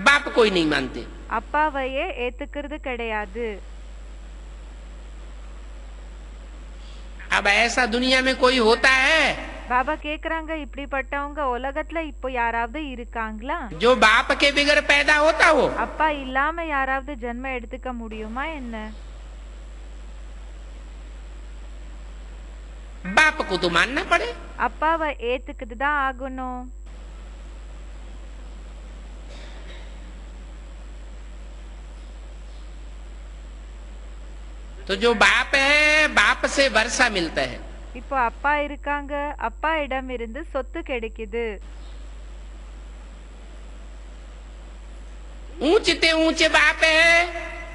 बाप कोई नहीं मानते। அப்பாவையே ஏத்துக்கிறது கிடையாது. अब ऐसा दुनिया में कोई होता है பாபா கேக்குறாங்க, இப்படிப்பட்டவங்க உலகத்துல இப்போ யாராவது இருக்காங்களா? जो बाप के बिगर पैदा होता हो? அப்பா இல்லாம யாராவது ஜென்மம் எடுத்துக்க முடியுமா என்ன? बाप को तो मानना पड़े। அப்பாவை ஏத்துக்கிட்டு தான் ஆகணும். तो जो बाप है, बाप से वर्षा मिलता है। இப்போ அப்பா இருக்காங்க, அப்பா இடம் இருந்து சொத்து கிடைக்குது. ऊंचते ऊंचे बाप है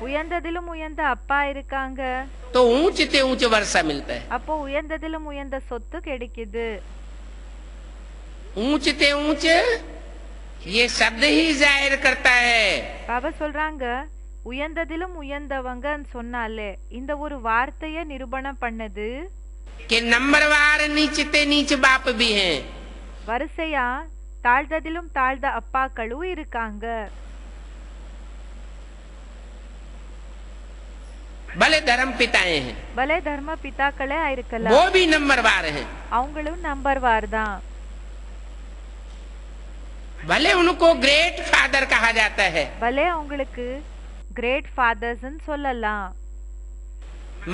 உயர்ந்ததிலும் உயர்ந்த அப்பா இருக்காங்க, तो ऊंचते ऊंचे वर्षा मिलता है। அப்போ உயர்ந்ததிலும் உயர்ந்த சொத்து கிடைக்குது. ऊंचते ऊंचे ये शब्द ही जाहिर करता है பாபா சொல்றாங்க, உயர்ந்ததிலும் உயர்ந்தவங்கன்னு சொன்னாலே இந்த ஒரு வார்த்தைய நிரூபணம் பண்ணது कि नंबरवार नीचते नीच बाप भी हैं। வரிசையா தாழ்ந்ததிலும் தாழ்ந்த அப்பாக்களும் இருக்காங்க. भले धर्म पिताएं हैं, பலே தர்ம பிதாக்களே वो இருக்கலாம், भी नंबरवार हैं। அவங்களும் நம்பர்வார் தான். भले उनको ग्रेट फादर कहा जाता है, பலே அவங்களுக்கு கிரேட் ஃபாதர்ஸ் சொல்லலாம்.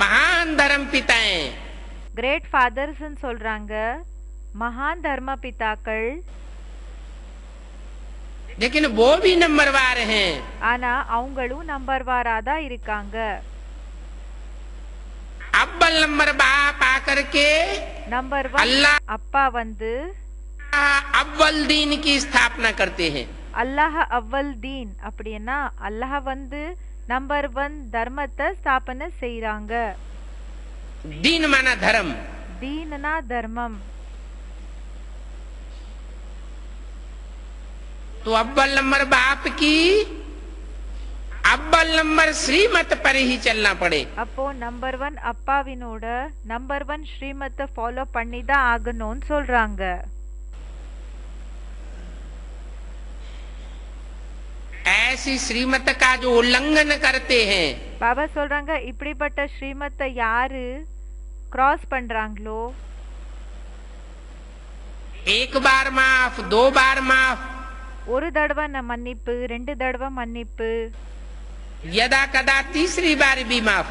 महान धर्म पिताएं, கிரேட் ஃபாதர்ஸ் சொல்றாங்க, மகான் தர்ம பிதாக்கள். लेकिन वो भी नंबरवार हैं। ஆனா அவங்களும் நம்பர்வாரா தான் இருக்காங்க. अव्वल नंबर बाप आकर के நம்பர் 1 अल्लाह அப்பா வந்து अव्वल दीन की स्थापना करते हैं। அல்லாஹ் அவ்வல் தீன் அப்படின்னா அல்லாஹ் வந்து நம்பர் 1 தர்மத்தை ஸ்தாபனை செய்றாங்க. दीन माना धर्म, தீனனா தர்மம். तो अव्वल नंबर बाप की अव्वल नंबर श्रीमत पर ही चलना पड़े। அப்போ நம்பர் 1 அப்பாவினோட நம்பர் 1 ஸ்ரீமத்தை ஃபாலோ பண்ணி தான் ஆகணும்னு சொல்றாங்க. ऐसी श्रीमत का जो उल्लंघन करते हैं, பாபா சொல்றாங்க, இப்படிப்பட்ட ஸ்ரீமத்தை யாரு கிராஸ் பண்றாங்களோ, एक बार माफ, 2 बार माफ, ஒரு தடவை மன்னிப்பு, 2 தடவை மன்னிப்பு, यदा कदा तीसरी बार भी माफ,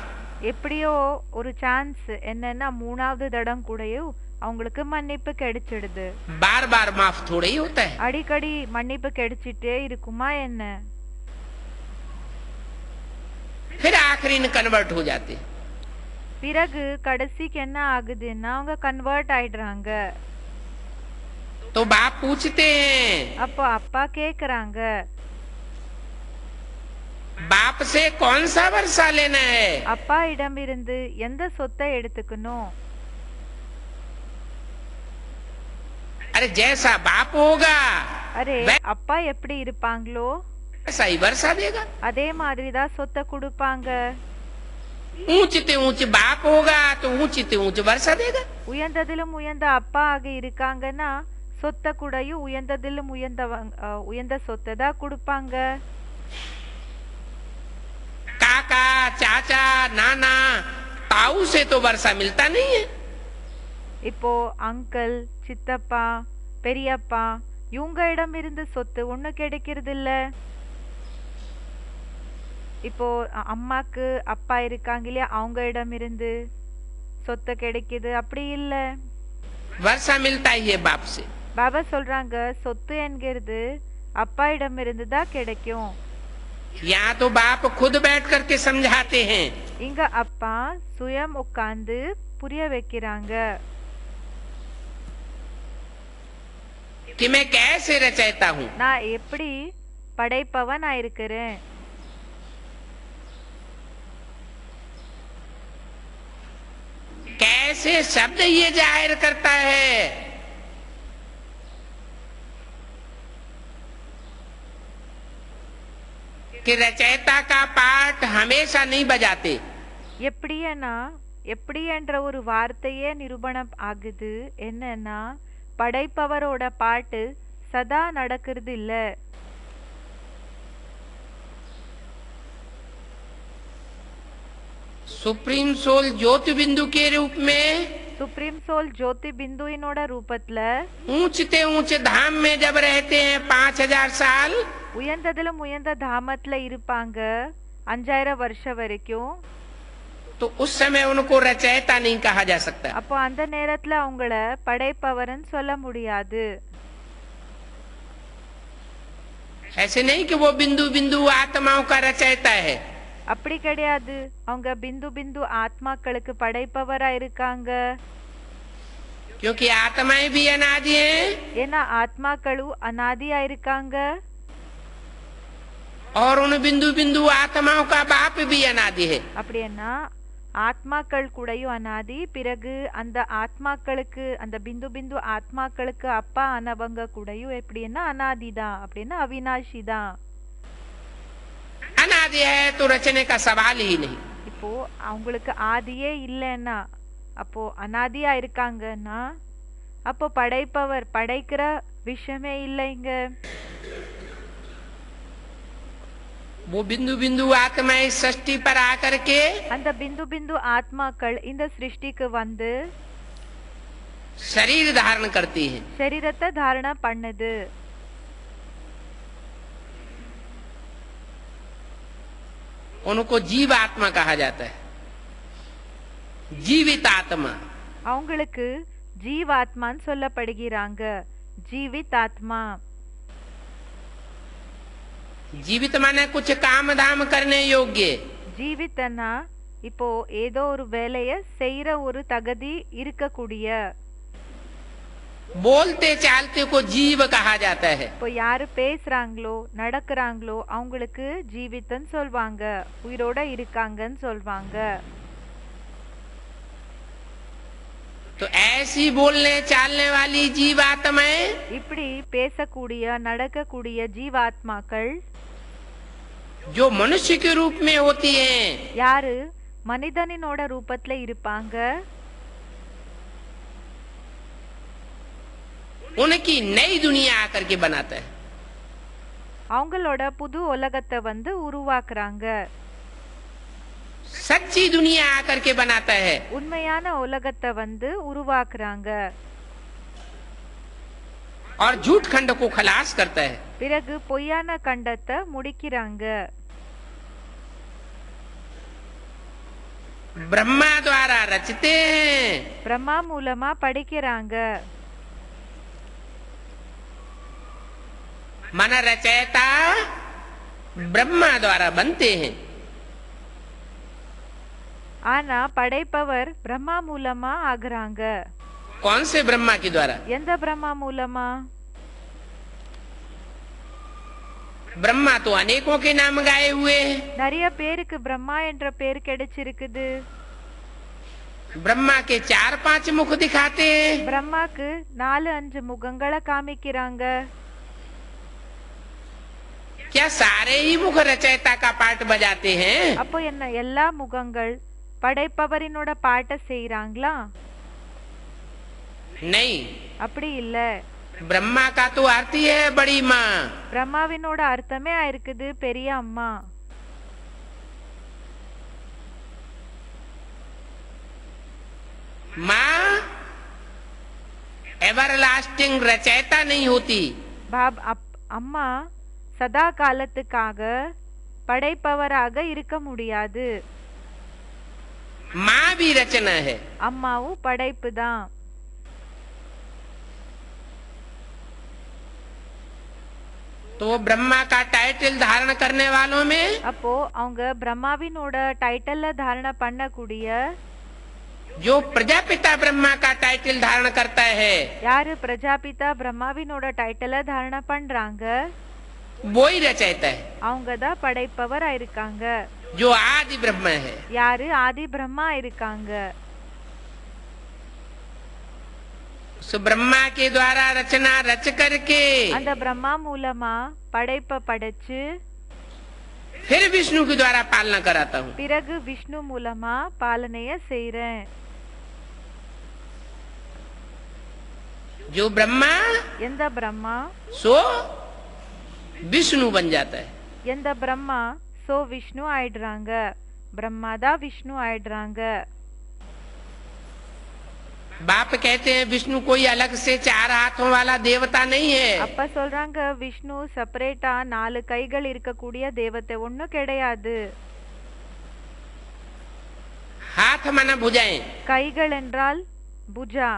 எப்படியோ ஒரு சான்ஸ் என்னன்னா 3வது தடம் கூடயும் அவங்களுக்கு மன்னிப்பு கிடைச்சிடுது. बार बार माफ थोड़ा ही होता है। அடிக்கடி மன்னிப்பு கிடைச்சிட்டே இருக்குமா என்ன? फिर आखिरी में कन्वर्ट हो जाते हैं। பிறகு கடைசிக்கு என்ன ஆகுதுன்னா அவங்க கன்வெர்ட் ஆயிடுறாங்க. तो बाप पूछते हैं, அப்போ அப்பா கேக்குறாங்க, बाप से कौन सा वर्षा लेना है? அப்பா இடமிருந்து எந்த சொத்தை எடுத்துக்கணும்? अरे जैसा बाप होगा அரே அப்பா எப்படி இருப்பாங்களோ ऐसा ही वर्षा देगा। அதே மாதிரி தான் சொத்தை கொடுப்பாங்க. ऊंचते ऊंच बाप होगा तो ऊंचते ऊंच वर्षा देगा। உயர்ந்ததிலும் உயர்ந்த அப்பா ஆக இருக்காங்கன்னா சொத்தை கூடயும் உயர்ந்ததிலும் உயர்ந்த சொத்தை தான் கொடுப்பாங்க. काका चाचा नाना ताऊ से तो वर्षा मिलता नहीं है। இப்போ அங்கிள் சித்தப்பா பெரியப்பா இவங்க இடம் இருந்து சொத்து ஒண்ணு கிடைக்கிறது இல்ல. இப்போ அம்மாக்கு அப்பா இருக்காங்க இல்லையா, அவங்க இடம் இருந்து சொத்து கிடைக்குது அப்படி இல்ல. वर्षा मिलता ही है बाप से। பாபா சொல்றாங்க சொத்து என்கிறது அப்பா இடம் இருந்து தான் கிடைக்கும். यहाँ तो बाप खुद बैठ करके समझाते हैं இங்க அப்பா சுயம் உட்கார்ந்து புரிய வைக்கிறாங்க कि मैं कैसे रचयिता हूँ, நான் எப்படி படைப்பவனா இருக்கிறேன். कैसे शब्द ये जाहिर करता है कि रचयिता का पाठ हमेशा नहीं बजाते। எப்படின்னா எப்படி என்ற ஒரு வார்த்தையே நிரூபணம் ஆகுது. என்னன்னா படைப்பவரோட பாட்டு சதா நடக்கிறது இல்ல. सुप्रीम सोल ज्योति बिंदु के रूप में சுப்ரீம் சோல் ஜோதி பிந்துவினோட ரூபத்துல ऊंचते ऊंचे धाम में जब रहते हैं 5000 साल, உயர்ந்ததிலும் உயர்ந்த தாமத்துல இருப்பாங்க 5000 வருஷம் வரைக்கும். तो उस समय उनको रचयिता नहीं कहा जा सकता। அப்போ அந்த நேரத்துல அவங்கள படைப்பவர்னு சொல்ல முடியாது. ऐसे नहीं कि वो बिंदु बिंदु आत्माओं का रचयिता है। அப்படி கிடையாது. அவங்க பிந்து பிந்து ஆத்மாக்களுக்கு படைப்பவரா இருக்காங்க. क्योंकि आत्माएं भी अनादि हैं ஏன்னா ஆத்மாக்களும் அனாதியா இருக்காங்க. और उन बिंदु बिंदु आत्माओं का बाप भी अनादि है। அப்படின்னா ஆத்மாக்கள் கூடயும் அனாதி. பிறகு அந்த ஆத்மாக்களுக்கு அந்த பிந்து பிந்து ஆத்மாக்களுக்கு அப்பா ஆனவங்க கூடயும் எப்படின்னா அனாதிதான், அப்படின்னா அவினாஷி தான். अनादि है तो रचने का सवाल ही नहीं। இப்போ அவங்களுக்கு ஆதியே இல்லைன்னா அப்போ அனாதியா இருக்காங்கன்னா அப்போ படைப்பவர் படைக்கிற விஷயமே இல்லைங்க. वो बिंदु बिंदु आत्माएं सृष्टि पर आकर के அந்த பிந்து பிந்து ஆத்மாக்கள் இந்த சிருஷ்டிக்கு வந்து शरीर धारण करती हैं। சரீரத்தை தாரண பண்ணுது. उनको जीव आत्मा कहा जाता है, जीवित आत्मा। அவங்களுக்கு ஜீவாத்மான்னு சொல்லப்படுகிறாங்க. ஜீவித் ஆத்மா. जीवित माने कुछ काम धाम करने योग्य। ஜீவித்தனா இப்போ ஏதோ ஒரு வேலைய செய்யற ஒரு தகுதி இருக்கக்கூடிய. बोलते चालते को जीव कहा जाता है। இப்போ யாரு பேசுறாங்களோ நடக்கிறாங்களோ அவங்களுக்கு ஜீவித்தன்னு சொல்வாங்க, உயிரோட இருக்காங்கன்னு சொல்வாங்க. तो ऐसी बोलने चालने वाली जीवात्माएं இப்படி பேசக்கூடிய நடக்கக்கூடிய ஜீவாத்மாக்கள் जो मनुष्य के रूप में होती हैं, யாரு மனிதனினோட ரூபத்துல இருப்பாங்க. उनकी नई दुनिया आकर के बनाता है। அவங்களோட புது உலகத்தை வந்து உருவாக்குறாங்க. सच्ची दुनिया आकर के बनाता है। உண்மையான உலகத்தை வந்து உருவாக்குறாங்க. और झूठ खंड को खलास करता है। பிறகு பொய்யான கண்டத்தை முடிக்கிறாங்க. ब्रह्मा द्वारा रचते हैं, பிரம்மா மூலமா படிக்கிறாங்க. मन रचयिता ब्रह्मा द्वारा बनते हैं। ஆனா படைப்பவர் பிரம்மா மூலமா ஆகுறாங்க. कौन से ब्रह्मा के द्वारा? எந்த பிரம்மா மூலமா? ब्रह्मा तो अनेकों के नाम गाए हुए हैं। நிறைய பேருக்கு பிரம்மா என்ற பேர் கிடைச்சிருக்குது. ब्रह्मा के 4-5 मुख दिखाते हैं। பிரம்மாக்கு 4-5 முகங்களை காமிக்கிறாங்க. क्या सारे ही मुख रचयिता का पाठ बजाते हैं? அப்போ என்ன எல்லா முகங்கள் படைப்பவரினோட பாட்டை செய்யறாங்களா? नहीं, அப்படி இல்ல. ब्रह्मा का तो अर्थ ही है बड़ी माँ। பிரம்மாவினோட அர்த்தமே இருக்குது பெரிய அம்மா. माँ एवरलास्टिंग रचयिता नहीं होती। அம்மா சதா காலத்துக்காக படைப்பவராக இருக்க முடியாது. माँ भी रचना है। அம்மாவும் படைப்பு தான். तो ब्रह्मा का टाइटल धारण करने वालों में அப்போ அவங்க பிரம்மாவினோட டைட்டில்ல தாரண பண்ணக்கூடிய जो प्रजापिता ब्रह्मा का टाइटल धारण करता है, யாரு பிரஜாபிதா பிரம்மாவினோட டைட்டில்ல தாரண பண்றாங்க, वो ही रचयिता है। அவங்க தான் படைப்பவரா இருக்காங்க. जो आदि ब्रह्म है। யாரு ஆதி பிரம்மா இருக்காங்க. उस ब्रह्मा के द्वारा रचना रच करके அந்த பிரம்மா மூலமா படைப்ப படைச்சு फिर विष्णु के द्वारा पालना कराता हूँ। பிறகு விஷ்ணு மூலமா பாலனைய செய்றேன். जो ब्रह्मा எந்த பிரம்மா सो विष्णु बन जाता है। எந்த பிரம்மா சோ விஷ்ணு ஆயிடுறாங்க. பிரம்மா தான் விஷ்ணு ஆயிடுறாங்க. बाप कहते हैं विष्णु कोई अलग से 4 हाथों वाला देवता नहीं है। அப்பா சொல்றாங்க விஷ்ணு செப்பரேட்டா 4 கைகள் இருக்கக்கூடிய தேவதை ஒண்ணு கிடையாது. हाथ माना भुजाएं। கைகள் என்றால் புஜா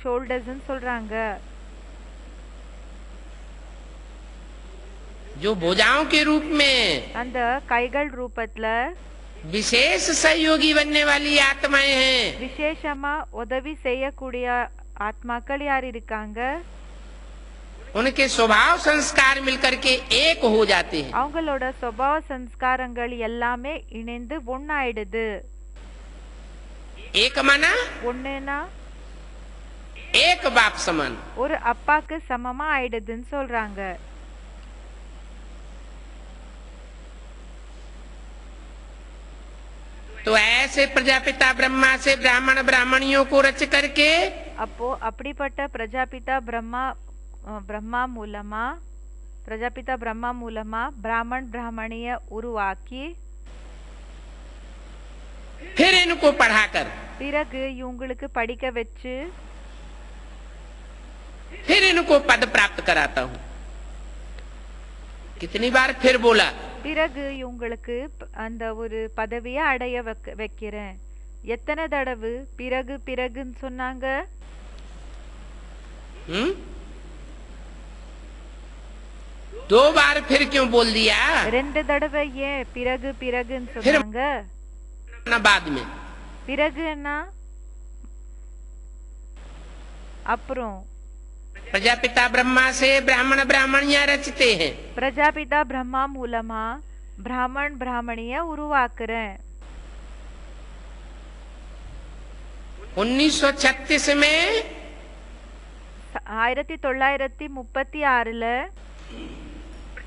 ஷோல்டர்ஸ் சொல்றாங்க. जो भुजाओं के रूप में அந்த கைகள் ரூபத்துல विशेष सहयोगी बनने वाली आत्माएं हैं। விசேஷமா உதவி செய்யக்கூடிய ஆத்மாக்கள் யார் இருக்காங்க? उनके स्वभाव संस्कार मिलकर के एक हो जाते हैं। அவங்களோட சுபாவ சம்ஸ்காரங்கள் எல்லாமே இணைந்து ஒன்னாயிடுது. एक माना ஒண்ணுனா एक बाप समान। ஒரு அப்பாக்கு சமமா ஆயிடுதுன்னு சொல்றாங்க. तो ऐसे प्रजापिता ब्रह्मा से ब्राह्मण ब्राह्मणियों को रच करके அப்போ அப்படிப்பட்ட பிரஜாபிதா பிரம்மா மூலமா பிராமண் பிராமணிய உருவாக்கி फिर इनको पढ़ाकर பிறகு இவங்களுக்கு படிக்க வச்சு फिर इनको पद प्राप्त कराता हूँ। कितनी बार फिर बोला? பிறகு இவங்களுக்கு அந்த ஒரு பதவியை அடைய வைக்கிறேன். எத்தனை தடவை பிறகு பிறகுன்னு சொன்னாங்க? 2 बार फिर क्यों बोल दिया? 2 தடவை ஏன் பிறகு பிறகுன்னு சொன்னாங்க? बाद में பிறகுன்னா அப்புறம் प्रजापिता ब्रह्मा से ब्राह्मण ब्राह्मणियां रचते हैं। பிரஜாபிதா பிரம்மா மூலமா பிராமண் பிராமணிய உருவாக்குறேன். 1936 में 1936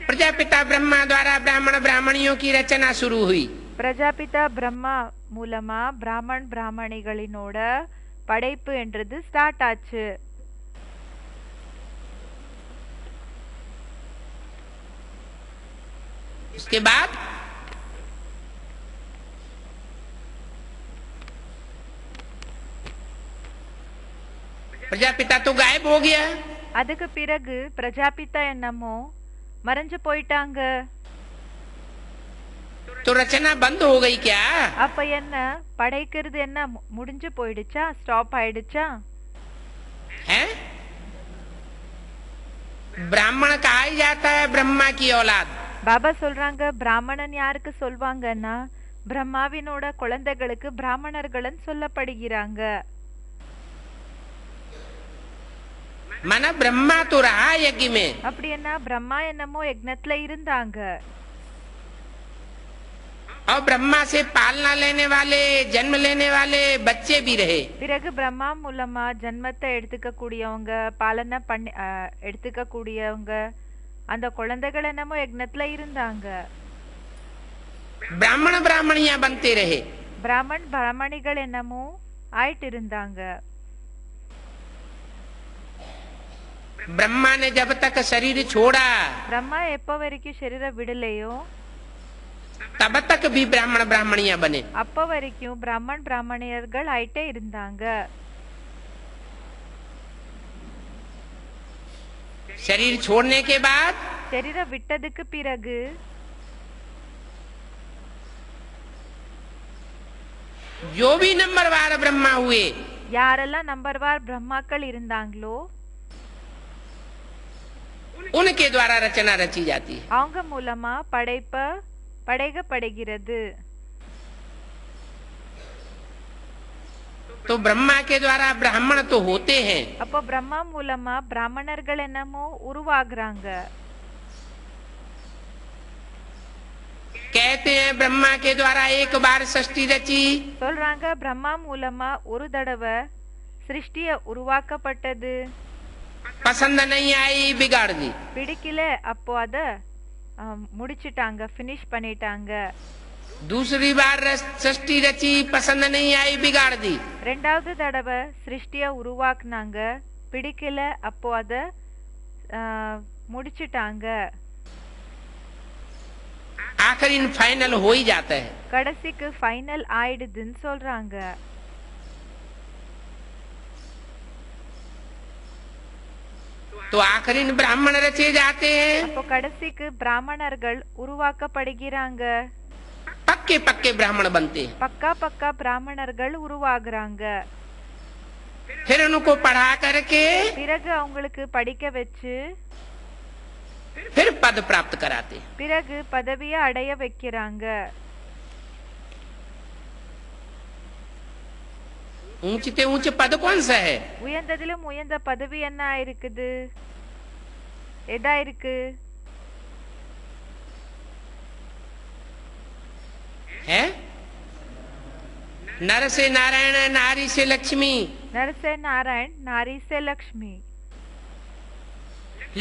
प्रजापिता ब्रह्मा द्वारा ब्राह्मण ब्राह्मणियों की रचना शुरू हुई। பிரஜாபிதா பிரம்மா மூலமா பிராமண் பிராமணிகளினோட படைப்பு என்றது ஸ்டார்ட் ஆச்சு. उसके बाद प्रजापिता तो गायब हो गया। அதுக்கு பிறகு பிரஜாபிதா என்னமோ மறைஞ்சு போயிட்டாங்க. तो रचना बंद हो गई क्या? அப்ப என்ன படைக்கிறது என்ன முடிஞ்சு போயிடுச்சா? ஸ்டாப் ஆயிடுச்சா? है ब्राह्मण कहा ही जाता है ब्रह्मा की औलाद। பாபா சொல்றாங்க பிராமணன் யாருக்கு சொல்வாங்கன்னா பிரம்மாவினோட குழந்தைகளுக்கு பிராமணர்கள்னு சொல்லப்படுகிறாங்க. माना ब्रह्मा तो रहा यज्ञ में, அப்படி என்ன பிரம்மா என்னமோ யக்ஞத்துல இருந்தாங்க. और ब्रह्मा से पालना लेने वाले, जन्म लेने वाले बच्चे भी रहे. பிறகு பிரம்மா மூலமா ஜன்மத்தை எடுத்துக்க கூடியவங்க, பாலனை பண்ணி எடுத்துக்க கூடியவங்க, அந்த குழந்தைகள் என்னமோ யக்ஞத்துல இருந்தாங்க. ब्राह्मण ब्राह्मणियां बनते रहे. பிராமண் பிராமணிகள் என்னமோ ஆயிட்டு இருந்தாங்க. ब्रह्मा ने जब तक शरीर छोड़ा, பிரம்மா எப்போ வரைக்கும் சரீரம் விடலையோ तब तक भी ब्राह्मण ब्राह्मणियां बने. அப்போ வரைக்கும் பிராமண் பிராமணியர்கள் ஆயிட்டே இருந்தாங்க. शरीर छोड़ने के बाद சரீரம் விட்டதுக்கு பிறகு जो भी नंबरवार ब्रह्मा हुए, யாரெல்லாம் நம்பர்வார் பிரம்மாக்கள் இருந்தாங்களோ उनके द्वारा रचना रची जाती है. அவங்க மூலமா படைக்கப்படுகிறது. तो ब्रह्मा के द्वारा ब्राह्मण तो होते हैं, அப்போ பிரம்மா மூலமா பிராமணர்கள் என்னமோ உருவாகுறாங்க. कहते हैं ब्रह्मा के द्वारा एक बार सृष्टि रची, சொல்றாங்க பிரம்மா மூலமா ஒரு தடவை சிருஷ்டிய உருவாக்கப்பட்டது. पसंद नहीं आई, बिगाड़ दी. பிடிக்கல, அப்போ அத முடிச்சிட்டாங்க, ஃபினிஷ் பண்ணிட்டாங்க. दूसरी बार सृष्टि रची, पसंद नहीं आई, बिगाड़ दी. ரெண்டாவது தடவை சிருஷ்டிய உருவாக்குனாங்க, பிடிக்கல, அப்போ அத முடிச்சிட்டாங்க. आखिर इन फाइनल हो ही जाता है. கடைசிக்கு ஃபைனல் ஆயிடுதுன்னு சொல்றாங்க. तो आखिर इन ब्राह्मण रचे जाते हैं. அப்போ கடைசிக்கு பிராமணர்கள் உருவாக்கப்படுகிறாங்க. पक्के पक्के ब्राह्मण बनते हैं. பக்கா பிராமணர்கள் உருவாகுறாங்க. फिर उनको पढ़ा करके பிறகு அவங்களுக்கு படிக்க வச்சு फिर पद प्राप्त कराते हैं. பிறகு பதவியை அடைய வைக்கிறாங்க. ऊंचे ऊंचे पद कौन सा है? உயர்ந்ததிலும் உயர்ந்த பதவி என்ன இருக்குது? எதா இருக்கு? है नर से नारायण, नारी से लक्ष्मी. नर से नारायण, नारी से लक्ष्मी.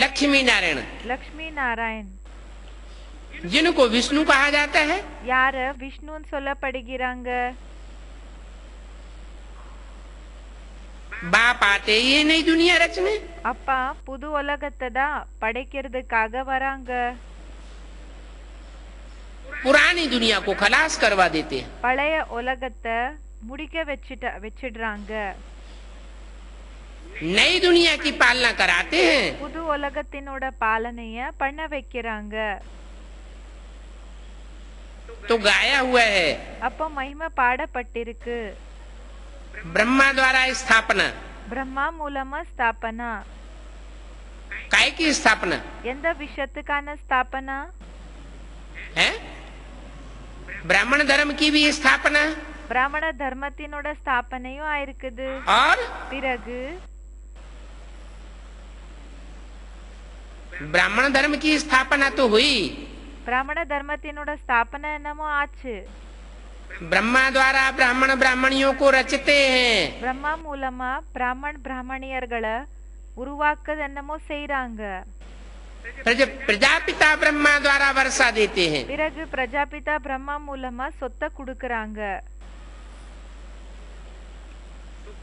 लक्ष्मी नारायण, लक्ष्मी नारायण. जिनको विष्णु कहा जाता है. யார விஷ்ணுன்னு சொல்லப்படுகிறாங்க? बाप आते ये नई दुनिया रचने. அப்பா புது உலகத்தை தான் படைக்கிறதுக்காக வராங்க. पुरानी दुनिया को खलास करवा देते हैं. பழைய உலகத்தை முடிக்க வச்சிடுறாங்க. नई दुनिया की पालना कराते हैं. புது உலகத்தினோட பாலனைய பண்ண வைக்கிறாங்க. तो गाया हुआ है, அப்போ மகிமை பாடப்பட்டிருக்கு. ब्रह्मा द्वारा स्थापना. பிரம்மா மூலமா ஸ்தாபனா. काय की स्थापना எந்த விஷயத்துக்கான ஸ்தாபனா? है? ब्राह्मण धर्म की भी स्थापना பிராமண தர்மத்தினோட ஸ்தாபனையும் ஆயிருக்குது. और பிறகு ब्राह्मण धर्म की स्थापना तो हुई. பிராமண தர்மத்தினோட ஸ்தாபனை என்னமோ ஆச்சு. ब्रह्मा द्वारा ब्राह्मण ब्राह्मणियों को रचते हैं. பிரம்மா மூலமா பிராமண் பிராமணியர்களை உருவாக்குது என்னமோ செய்யறாங்க. प्रजापिता ब्रह्मा द्वारा वर्षा देते हैं. பிறகு பிரஜாபிதா பிரம்மா மூலமா சொத்தை கொடுக்கறாங்க.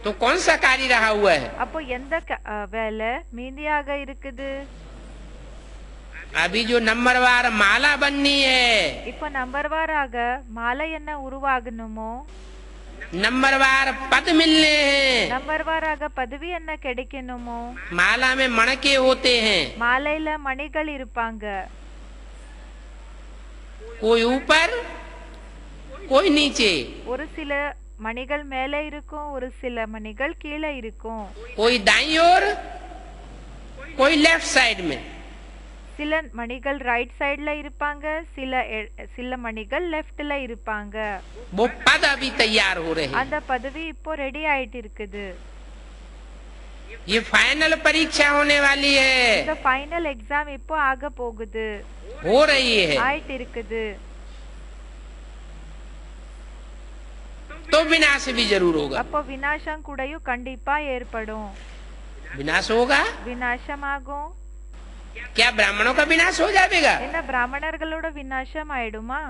तो कौन सा कार्य रहा हुआ है? அப்போ எந்த வேலை மீதியாக இருக்குது? अभी जो नंबरवार माला बननी है, இப்போ நம்பர்வாராக மாலை என்ன உருவாகணுமோ, नंबरवार पद मिलने हैं, நம்பர்வாராக பதவி என்ன கிடைக்கணுமோ, माला में मणके होते हैं. மாலையில மணிகள் இருப்பாங்க. कोई ऊपर कोई नीचे, ஒரு சில மணிகள் மேலே இருக்கும், ஒரு சில மணிகள் கீழே இருக்கும். कोई दाईं ओर कोई लेफ्ट साइड में. சில மணிகள் ரைட் சைடுல இருப்பாங்க, சில மணிகள் லெஃப்ட்ல இருப்பாங்க. वो पद अभी तैयार हो रहे हैं। அந்த பதவி இப்போ ரெடி ஆயிட்டு இருக்குது. ये फाइनल परीक्षा होने वाली है, இந்த ஃபைனல் எக்ஸாம் இப்போ ஆக போகுது, हो रही है, ஆயிட்டு இருக்குது. तो विनाश भी जरूर होगा। அப்போ விநாசம் கூடயும் கண்டிப்பா ஏற்படும். विनाश होगा, விநாசமாகும். क्या ब्राह्मणों का विनाश हो जाएगा? என்ன பிராமணர்களோட விநாசம் ஆயிடுமா?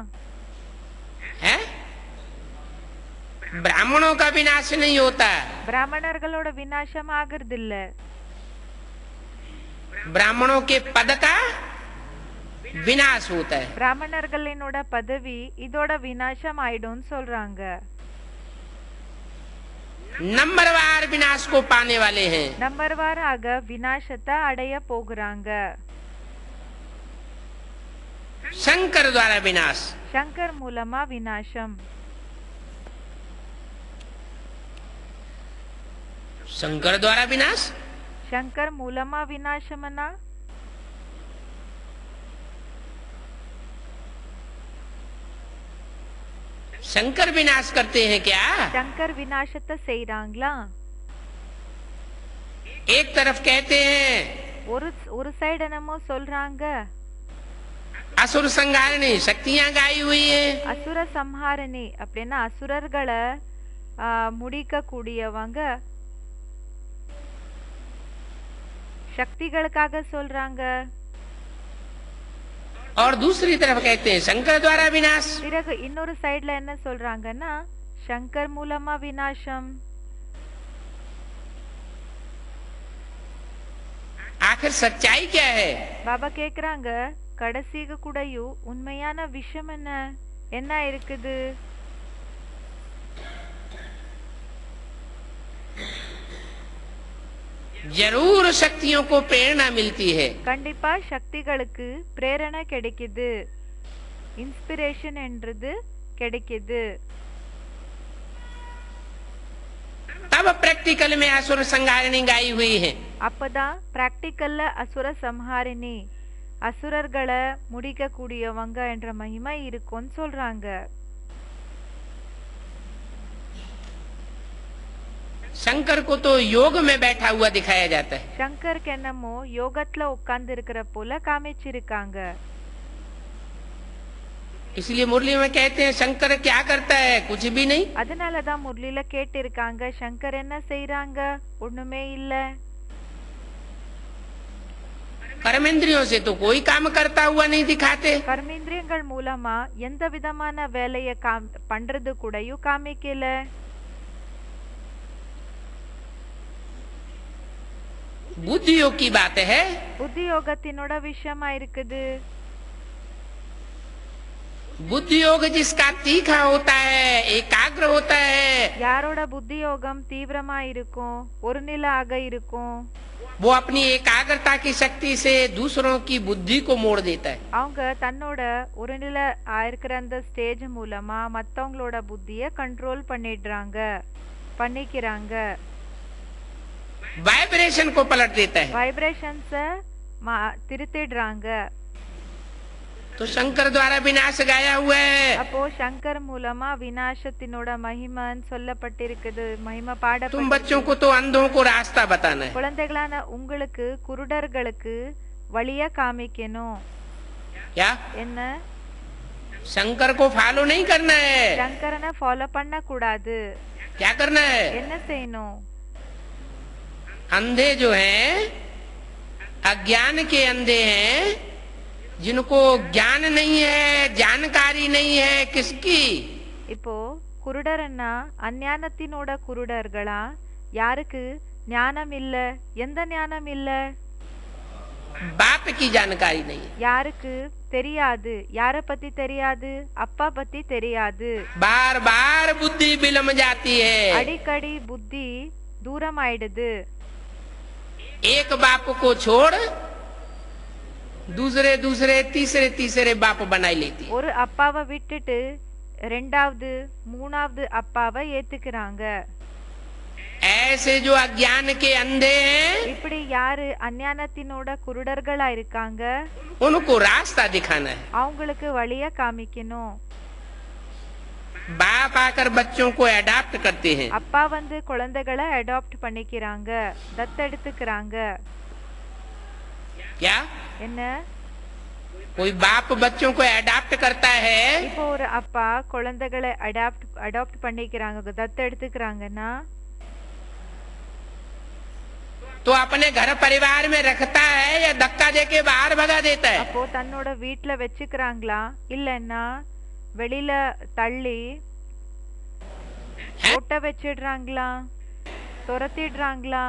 है? ब्राह्मणों का विनाश नहीं होता, பிராமணர்களோட விநாசம் ஆகிறது இல்ல. ब्राह्मणों के पद का विनाश होता है। பிராமணர்களினோட பதவி இதோட விநாசம் ஆயிடும்னு சொல்றாங்க. नंबरवार विनाश को पाने वाले हैं। நம்பர்வாராக விநாசத்தை அடைய போகிறாங்க. शंकर द्वारा विनाश, சங்கர் மூலமா விநாசம். शंकर द्वारा विनाश, சங்கர் மூலமா விநாசம்னா शंकर विनाश करते हैं क्या? சங்கர் விநாசத்தை செய்றாங்களா? एक तरफ कहते हैं ஒரு சைடு என்னமோ சொல்றாங்க, असुर संहारिणी शक्तियां गाई हुई है। அசுர சம்ஹாரணி அப்படின்னா அசுரர்களை முடிக்க கூடியவங்க சக்திகளுக்காக சொல்றாங்க. और दूसरी तरफ कहते हैं शंकर द्वारा विनाश। பிறகு இன்னொரு சைடுல என்ன சொல்றாங்கன்னா சங்கர் மூலமா விநாசம். आखिर सच्चाई क्या है? பாபா கேக்குறாங்க, கடைசிக்கு கூடயும் உண்மையான விஷயம் என்ன இருக்குது? जरूर शक्तियों को प्रेरणा मिलती है। கண்டிப்பா சக்திகளுக்கு பிரேரணை கிடைக்குது, இன்ஸ்பிரேஷன் என்றது கிடைக்குது. तब प्रैक्टिकल में असुर संहारिणी गाई हुई है। அப்பதான் பிராக்டிக்கல்ல அசுர சம்ஹாரிணி அசுரர்களை முடிக்க கூடியவங்க என்ற மகிமை இருக்கும்னு சொல்றாங்க. शंकर को तो योग में बैठा हुआ दिखाया जाता है। சங்கருக்கு என்னமோ யோகத்துல உட்கார்ந்து இருக்கிற போல காமிச்சிருக்காங்க. इसलिए मुरली में कहते हैं शंकर क्या करता है? कुछ भी नहीं। அதனாலதான் முரளில கேட்டிருக்காங்க, சங்கர் என்ன செய்றாங்க? ஒண்ணுமே இல்ல. कर्मेंद्रियों से तो कोई काम करता हुआ नहीं दिखाते। கர்மேந்திரியங்கள் மூலமா எந்த விதமான வேலைய பண்றது கூடயும் காமிக்கல. बुद्धि योग की बात है। புத்தி யோகத்தினோட விஷயமா இருக்குது. बुद्धि योग जिसका तीखा होता है, एकाग्र होता है, யாரோட புத்தி யோகம் தீவிரமா இருக்கும், ஒரு நிலையாக இருக்கும், वो अपनी एकाग्रता की शक्ति से दूसरों की बुद्धि को मोड़ देता है। அவங்க தன்னோட ஒரு நிலை இருக்கிற அந்த ஸ்டேஜ் மூலமா மத்தவங்களோட புத்திய கண்ட்ரோல் பண்ணிக்கிறாங்க. वाइब्रेशन को पलट देता है। வைப்ரேஷன்ஸ திருத்திடுறாங்க. तो शंकर द्वारा विनाश गाया हुआ है। அப்போ சங்கர் மூலமா விநாசத்தினோட மகிமைன்னு சொல்லப்பட்டிருக்குது, மகிமை तुम பாடப்பட்டிருக்கு. बच्चों को तो अंधों को रास्ता बताना है। குழந்தைகளான உங்களுக்கு குருடர்களுக்கு வழிய காமிக்கணும். क्या? என்ன? शंकर को फॉलो नहीं करना है। சங்கரனை ஃபாலோ பண்ண கூடாது. क्या करना है? என்ன செய்யணும்? अंधे जो हैं, अज्ञान के अंधे हैं, जिनको ज्ञान नहीं है, जानकारी नहीं है किसकी। இப்போ குருடர்னா அஞ்ஞானத்தினோட குருடர்களா? யாருக்கு ஞானம் இல்ல? எந்த ஞானம் இல்ல? बाप की जानकारी नहीं है। யாருக்கு தெரியாது? யார பத்தி தெரியாது? அப்பா பத்தி தெரியாது. बार बार बुद्धि विलम जाती है। அடிக்கடி புத்தி தூரம் ஆயிடுது. एक बाप को छोड़ दूसरे तीसरे बाप बनाई लेती है। ஒரு அப்பாவை விட்டுட்டு ரெண்டாவது மூணாவது அப்பாவை ஏத்துக்கிறாங்க. ऐसे जो अज्ञान के अंधे हैं இப்படி யாரு அஞ்ஞானத்தினோட குருடர்களா இருக்காங்க उनको रास्ता दिखाना है। அவங்களுக்கு வழிய காமிக்கணும்। बाप आकर बच्चों को अडॉप्ट करते हैं। அப்பா வந்து குழந்தைகளை அடாப்ட் பண்ணிக்கிறாங்க, தத்தெடுத்துக்கிறாங்க। क्या என்ன? कोई बाप बच्चों को अडॉप्ट करता है இப்போ ஒரு அப்பா குழந்தைகளை அடாப்ட் பண்ணிக்கிறாங்க, தத்தெடுத்துக்கிறாங்கன்னா तो अपने घर परिवार में रखता है या धक्का देके बाहर भगा देता है? அப்போ தன்னோட வீட்ல வச்சுக்கிறாங்களா இல்லன்னா வெளியில தள்ளி ஓட்ட வச்சிடுறாங்களா, துரத்திடுறாங்களா?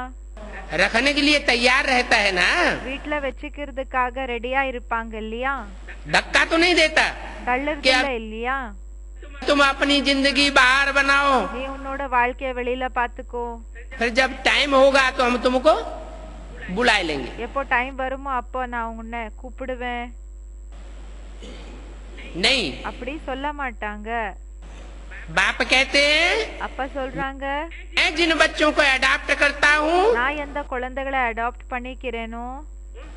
रखने के लिए तैयार रहता है ना, வீட்ல வச்சுக்கிறதுக்காக ரெடியா இருப்பாங்க இல்லையா? धक्का तो नहीं देता। தள்ளுறதில்ல இல்லையா? तुम अपनी जिंदगी बाहर बनाओ, நீ உன்னோட வாழ்க்கைய வெளியில பாத்துக்கோ, फिर जब टाइम होगा तो हम तुमको बुला लेंगे। எப்போ டைம் வருமோ அப்போ நான் உன்னை கூப்பிடுவேன்। नहीं, அப்படி சொல்ல மாட்டாங்க। बाप कहते हैं அப்பா சொல்றாங்க, मैं जिन बच्चों को अडॉप्ट करता हूँ நான் எந்த குழந்தைகளை அடாப்ட் பண்ணிக்கிறேனோ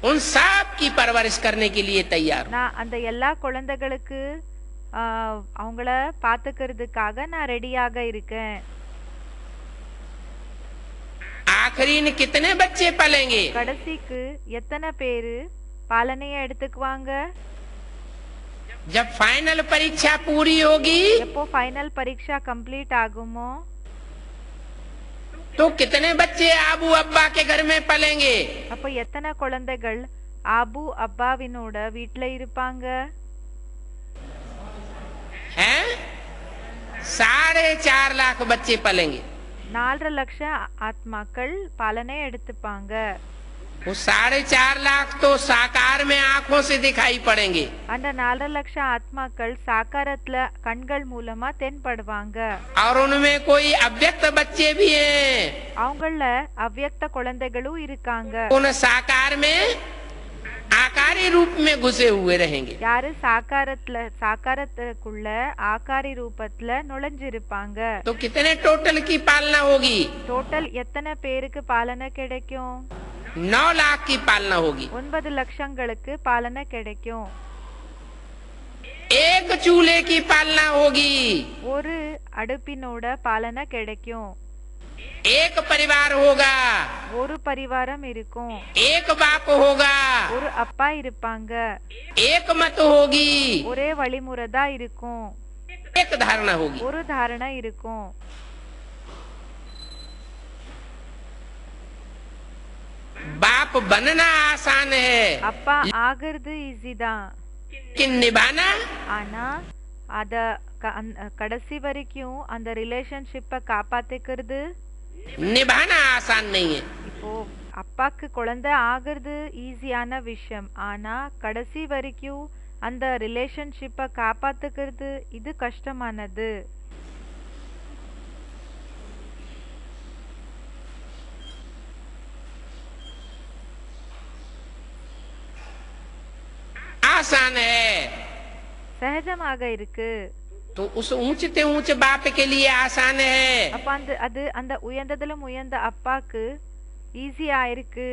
उन सब की परवरिश करने के लिए तैयार हूँ। நான் அந்த எல்லா குழந்தைகளுக்கு அவங்கள பாத்துக்கிறதுக்காக நான் ரெடியாக இருக்கேன்। आखिरी ने कितने बच्चे पलेंगे? கடைசிக்கு எத்தனை பேரு பாலனைய எடுத்துக்குவாங்க? जब फाइनल परीक्षा पूरी होगी எப்போ ஃபைனல் பரீட்சா கம்ப்ளீட் ஆகுமோ तो कितने बच्चे आबू अब्बा के घर में पलेंगे? அப்போ எத்தனை குழந்தைகள் ஆபு அப்பாவினோட வீட்ல இருப்பாங்க? हैं? 4.5 लाख बच्चे पलेंगे। 4 லட்சம் ஆத்மாக்கள் பாலனை எடுத்துப்பாங்க। वो 4.5 लाख तो साकार में आंखों से दिखाई पड़ेंगे। அந்த 4 லட்சம் ஆத்மாக்கள் சாகாரத்துல கண்கள் மூலமா தென்படுவாங்க। और उनमें कोई अव्यक्त बच्चे भी हैं। அவங்கள அவ்யக்த குழந்தைகளும் இருக்காங்க। उन साकार में आकारी रूप में घुसे हुए रहेंगे। யாரு சாகாரத்துக்குள்ள ஆகாரி ரூபத்துல நுழைஞ்சிருப்பாங்க। तो कितने टोटल की पालना होगी? டோட்டல் எத்தனை பேருக்கு பாலனை கிடைக்கும்? 9 लाख की पालना होगी। 9 லட்சங்களுக்கு பாலனை கிடைக்கும்। एक चूल्हे की पालना होगी। ஒரு அடுப்பினோட பாலனை கிடைக்கும்। एक परिवार होगा। ஒரு பரிவாரம் இருக்கும்। एक बाप होगा। ஒரு அப்பா இருப்பாங்க। एक मत होगी। ஒரே வழிமுறை தான் இருக்கும்। एक धारणा होगी। ஒரு தாரணை இருக்கும்। बाप बनना आसान है, அப்பா ஆகிறது ஈஸி தான், लेकिन निभाना ஆனா அத கடைசி வரைக்கும் அந்த ரிலேஷன்ஷிப்பை காப்பாத்திக்கிறது निभाना आसान नहीं है। இப்போ அப்பாக்கு குழந்தை ஆகிறது ஈஸியான விஷயம், ஆனா கடைசி வரைக்கும் அந்த ரிலேஷன்ஷிப்பை காப்பாத்துக்கிறது இது கஷ்டமானது। आसान है சகஜமாக இருக்கு। तो उस ऊंचते ऊंचे बाप के लिए आसान है। அப்ப அந்த உயர்ந்ததிலும் உயர்ந்த அப்பாக்கு ஈஸியா இருக்கு।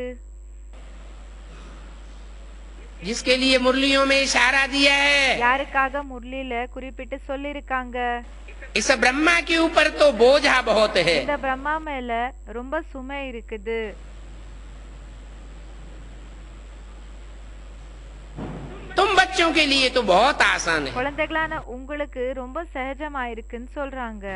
जिसके लिए मुरलियों में इशारा दिया है, யாருக்காக முரளியில குறிப்பிட்டு சொல்லிருக்காங்க? इस ब्रह्मा के ऊपर तो बोझा बहुत है। இந்த பிரம்மா மேல ரொம்ப சுமை இருக்குது। तुम बच्चों के लिए तो बहुत आसान है। குழந்தைகளான உங்களுக்கு ரொம்ப சகஜமா இருக்குன்னு சொல்றாங்க।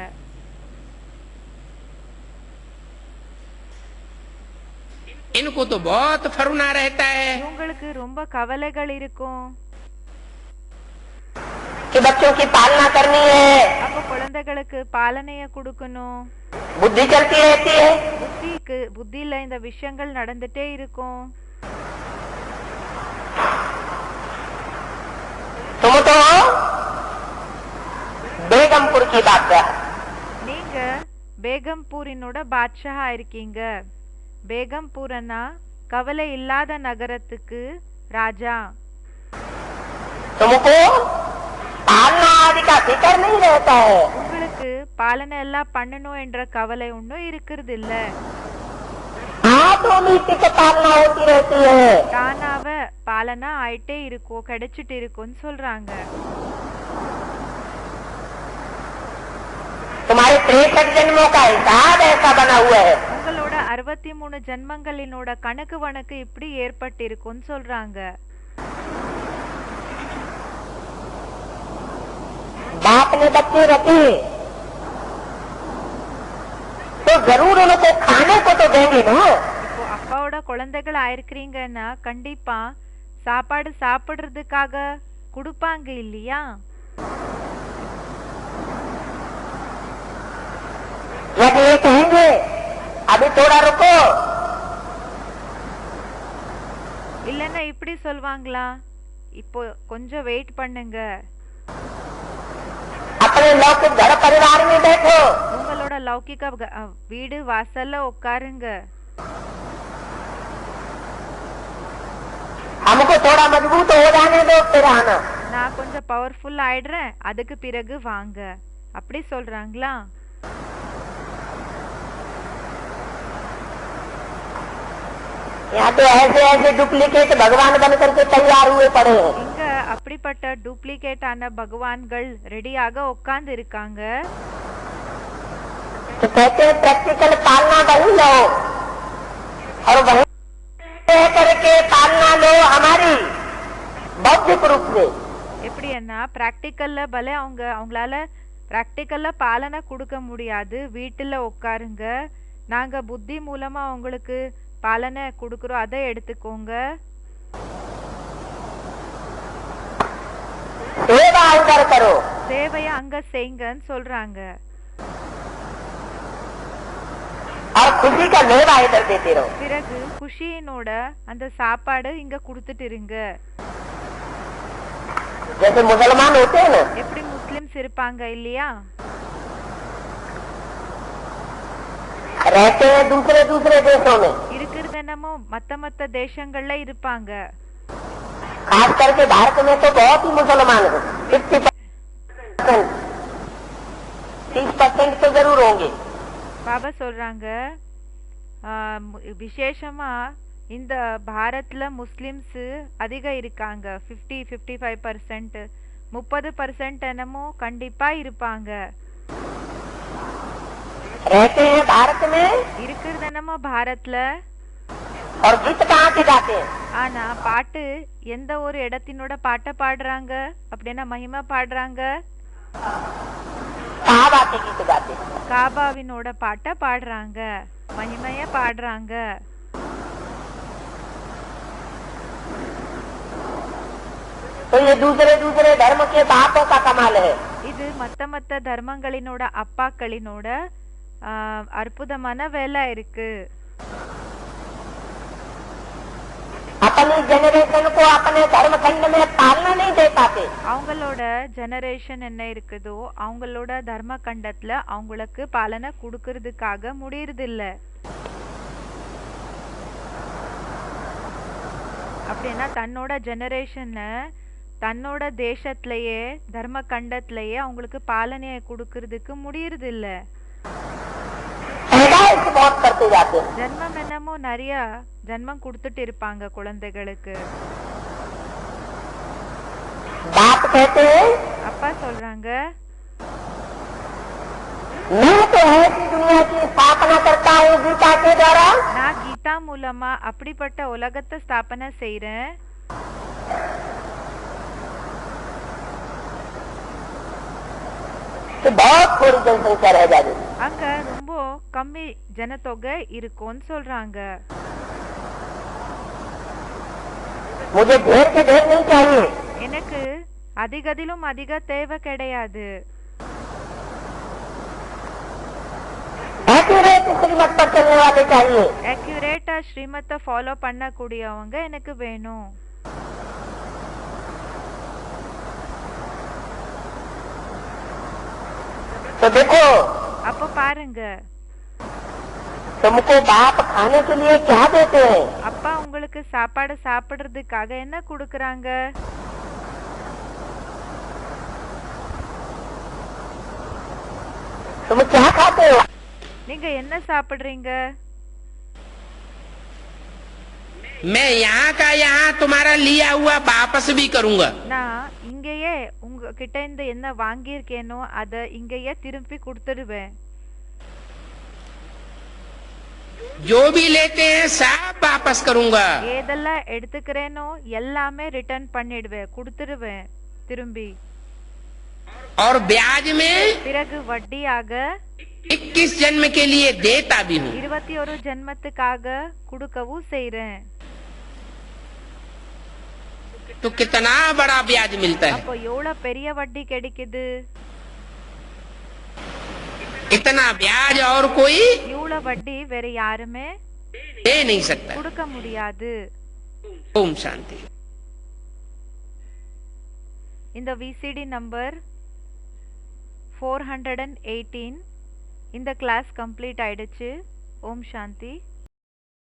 इनको तो बहुत फरुना रहता है உங்களுக்கு ரொம்ப கவலைகள் இருக்கும்। कि बच्चों की पालना करनी है, அப்ப குழந்தைகளுக்கு பாலனைய கொடுக்கணும்। बुद्धि चलती रहती है, புத்தியில இந்த விஷயங்கள் நடந்துட்டே இருக்கும்। तुम तो बेगमपुर की बादशाह, நீங்க பேகம்பூரினோட பாட்ஷாஹா இருக்கீங்க। பேகம்பூரனா கவலை இல்லாத நகரத்துக்கு ராஜா। तुमको पालना आदि का फिक्र नहीं रहता है। உங்களுக்கு பாலனை எல்லாம் பண்ணணும் என்ற கவலை ஒன்றும் இருக்கிறது இல்ல. ऑटोमेटिक पालना होती रहती है। தானாவ பாலனா ஆயிட்டே இருக்கும், கிடைச்சிட்டு இருக்கும்னு சொல்றாங்க. तुम्हारे 63 जन्मों का हिसाब ऐसा बना हुआ है। உங்களோட 63 ஜென்மங்களினோட கணக்கு வணக்கு இப்படி ஏற்பட்டு இருக்கும்னு சொல்றாங்க. बाप ने बच्चे रखे तो जरूर उनको खाने को तो देंगे ना। இப்போ அப்பாவோட குழந்தைகள் ஆயிருக்கிறீங்கன்னா கண்டிப்பா சாப்பாடு சாப்பிடுறதுக்காக கொடுப்பாங்க இல்லையா? यदि ये कहेंगे अभी थोड़ा रुको, இல்லன்னா இப்படி சொல்வாங்களா, இப்போ கொஞ்சம் வெயிட் பண்ணுங்க, अपने लौकिक घर परिवार में बैठो, உங்களோட லௌகிக வீடு வாசல்ல உட்காருங்க, हमको थोड़ा मजबूत हो जाने दो फिर आना। நான் கொஞ்சம் பவர்ஃபுல் ஆயிடுறேன், அதுக்கு பிறகு வாங்க, அப்படி சொல்றாங்களா? यहाँ तो ऐसे ऐसे डुप्लीकेट भगवान बन करके तैयार हुए पड़े हैं। இங்க அப்படிப்பட்ட டூப்ளிகேட் ஆன பகவான்கள் ரெடியாக உட்கார்ந்து இருக்காங்க. तो कहते हैं प्रैक्टिकल पालना वही लो और वही करके पालना लो हमारी बौद्धिक रूप से। எப்படின்னா பிராக்டிக்கல்ல பல அவங்களால பிராக்டிக்கல்ல பாலனை கொடுக்க முடியாது, வீட்டுல உட்காருங்க, நாங்க புத்தி மூலமா உங்களுக்கு பாலனை கொடுக்கறோம், அதை எடுத்துக்கோங்க. सेवा उधर करो, சேவையை அங்க செய்யுங்கன்னு சொல்றாங்க. और खुशी का लेवा इधर देते रहो। பிறகு குஷியினோட அந்த சாப்பாடு இங்க கொடுத்துட்டு இருங்க. जैसे मुसलमान होते हैं ना, எப்படி முஸ்லிம்ஸ் இருப்பாங்க இல்லையா? रहते हैं दूसरे दूसरे देशों में, இருக்கிறது என்னமோ மத்த தேசங்கள்ல இருப்பாங்க. खास करके भारत में तो बहुत ही मुसलमान हैं, 50%, 30% तो जरूर होंगे। பாபா சொல்றாங்க விசேஷமா இந்த பாரத்ல முஸ்லிம்ஸ் அதிகம் இருக்காங்க, 50-55%, 30% என்னமோ கண்டிப்பா இருப்பாங்க. रहते हैं भारत में இருக்கிறது என்னமோ பாரத்ல. और गीत कहाँ के गाते हैं? ஆனா பாட்டு எந்த ஒரு இடத்தினோட பாட்டை பாடுறாங்க அப்படின்னா மகிமை பாடுறாங்க, कहावा के गीत गाते हैं। காபாவினோட பாட்டை பாடுறாங்க, மகிமைய பாடுறாங்க. तो ये दूसरे दूसरे धर्म के बापों का कमाल है। இது மத்த தர்மங்களினோட அப்பாக்களினோட அற்புதமான வேலை இருக்கு. अपनी जनरेशन को अपने धर्म खंड में पालना नहीं दे पाते। அவங்களோட ஜெனரேஷன் என்ன இருக்குதோ அவங்களோட தர்ம கண்டத்துல அவங்களுக்கு பாலனை கொடுக்கறதுக்காக முடியறது இல்ல. அப்படின்னா தன்னோட ஜெனரேஷன் தன்னோட தேசத்திலேயே தர்ம கண்டத்திலேயே அவங்களுக்கு பாலனையை கொடுக்கறதுக்கு முடியறது இல்ல. बहुत करते जाते हैं। ஜென்மம் என்னமோ நிறைய ஜென்மம் கொடுத்துட்டு இருப்பாங்க குழந்தைகளுக்கு. बाप कहते हैं அப்பா சொல்றாங்க मैं तो ऐसी दुनिया की स्थापना करता हूँ गीता के द्वारा, நான் கீதா மூலமா அப்படிப்பட்ட உலகத்தை ஸ்தாபனை செய்றேன். तो बहुत थोड़ी जनसंख्या रह जाती। அங்க ரொம்ப கம்மி ஜனத்தொகை இருக்கும்னு சொல்றாங்க. मुझे ढेर से ढेर नहीं चाहिए, எனக்கு அதிகதிலும் அதிக தேவை கிடையாது. एक्यूरेट श्रीमत पर चलने वाले चाहिए। அக்யூரேட்டா ஸ்ரீமத்தை ஃபாலோ பண்ணக்கூடியவங்க எனக்கு வேணும். तो देखो அப்ப பாருங்க तुमको बाप खाने के लिए क्या देते हैं? அப்பா உங்களுக்கு சாப்பாடு சாப்பிடுறதுக்காக என்ன கொடுக்கறாங்க? तुम क्या खाते हो? நீங்க என்ன சாப்பிடுறீங்க? मैं यहाँ का यहाँ तुम्हारा लिया हुआ वापस भी करूंगा। நான் இங்கேயே உங்ககிட்ட இருந்து என்ன வாங்கியிருக்கேனோ அதை இங்கேயே திருப்பி கொடுத்துடுவேன். जो भी लेते हैं सब वापस करूंगा। ஏதெல்லாம் எடுத்துக்கிறேனோ எல்லாமே ரிட்டர்ன் பண்ணிடுவேன், கொடுத்துடுவேன் திரும்பி. और ब्याज में பிறகு வட்டியாக 21 जन्म के लिए देता भी हूँ। 21 ஜென்மத்துக்காக கொடுக்கவும் செய்றேன். तो कितना बड़ा ब्याज मिलता है। அப்போ எவ்வளவு பெரிய வட்டி கிடைக்குது. इतना ब्याज और कोई இவ்வளவு வட்டி வேற யாருமே दे नहीं सकता। கொடுக்க முடியாது. ओम शांति। இந்த விசிடி நம்பர் 418 இந்த கிளாஸ் கம்ப்ளீட் ஆயிடுச்சு. ஓம் சாந்தி.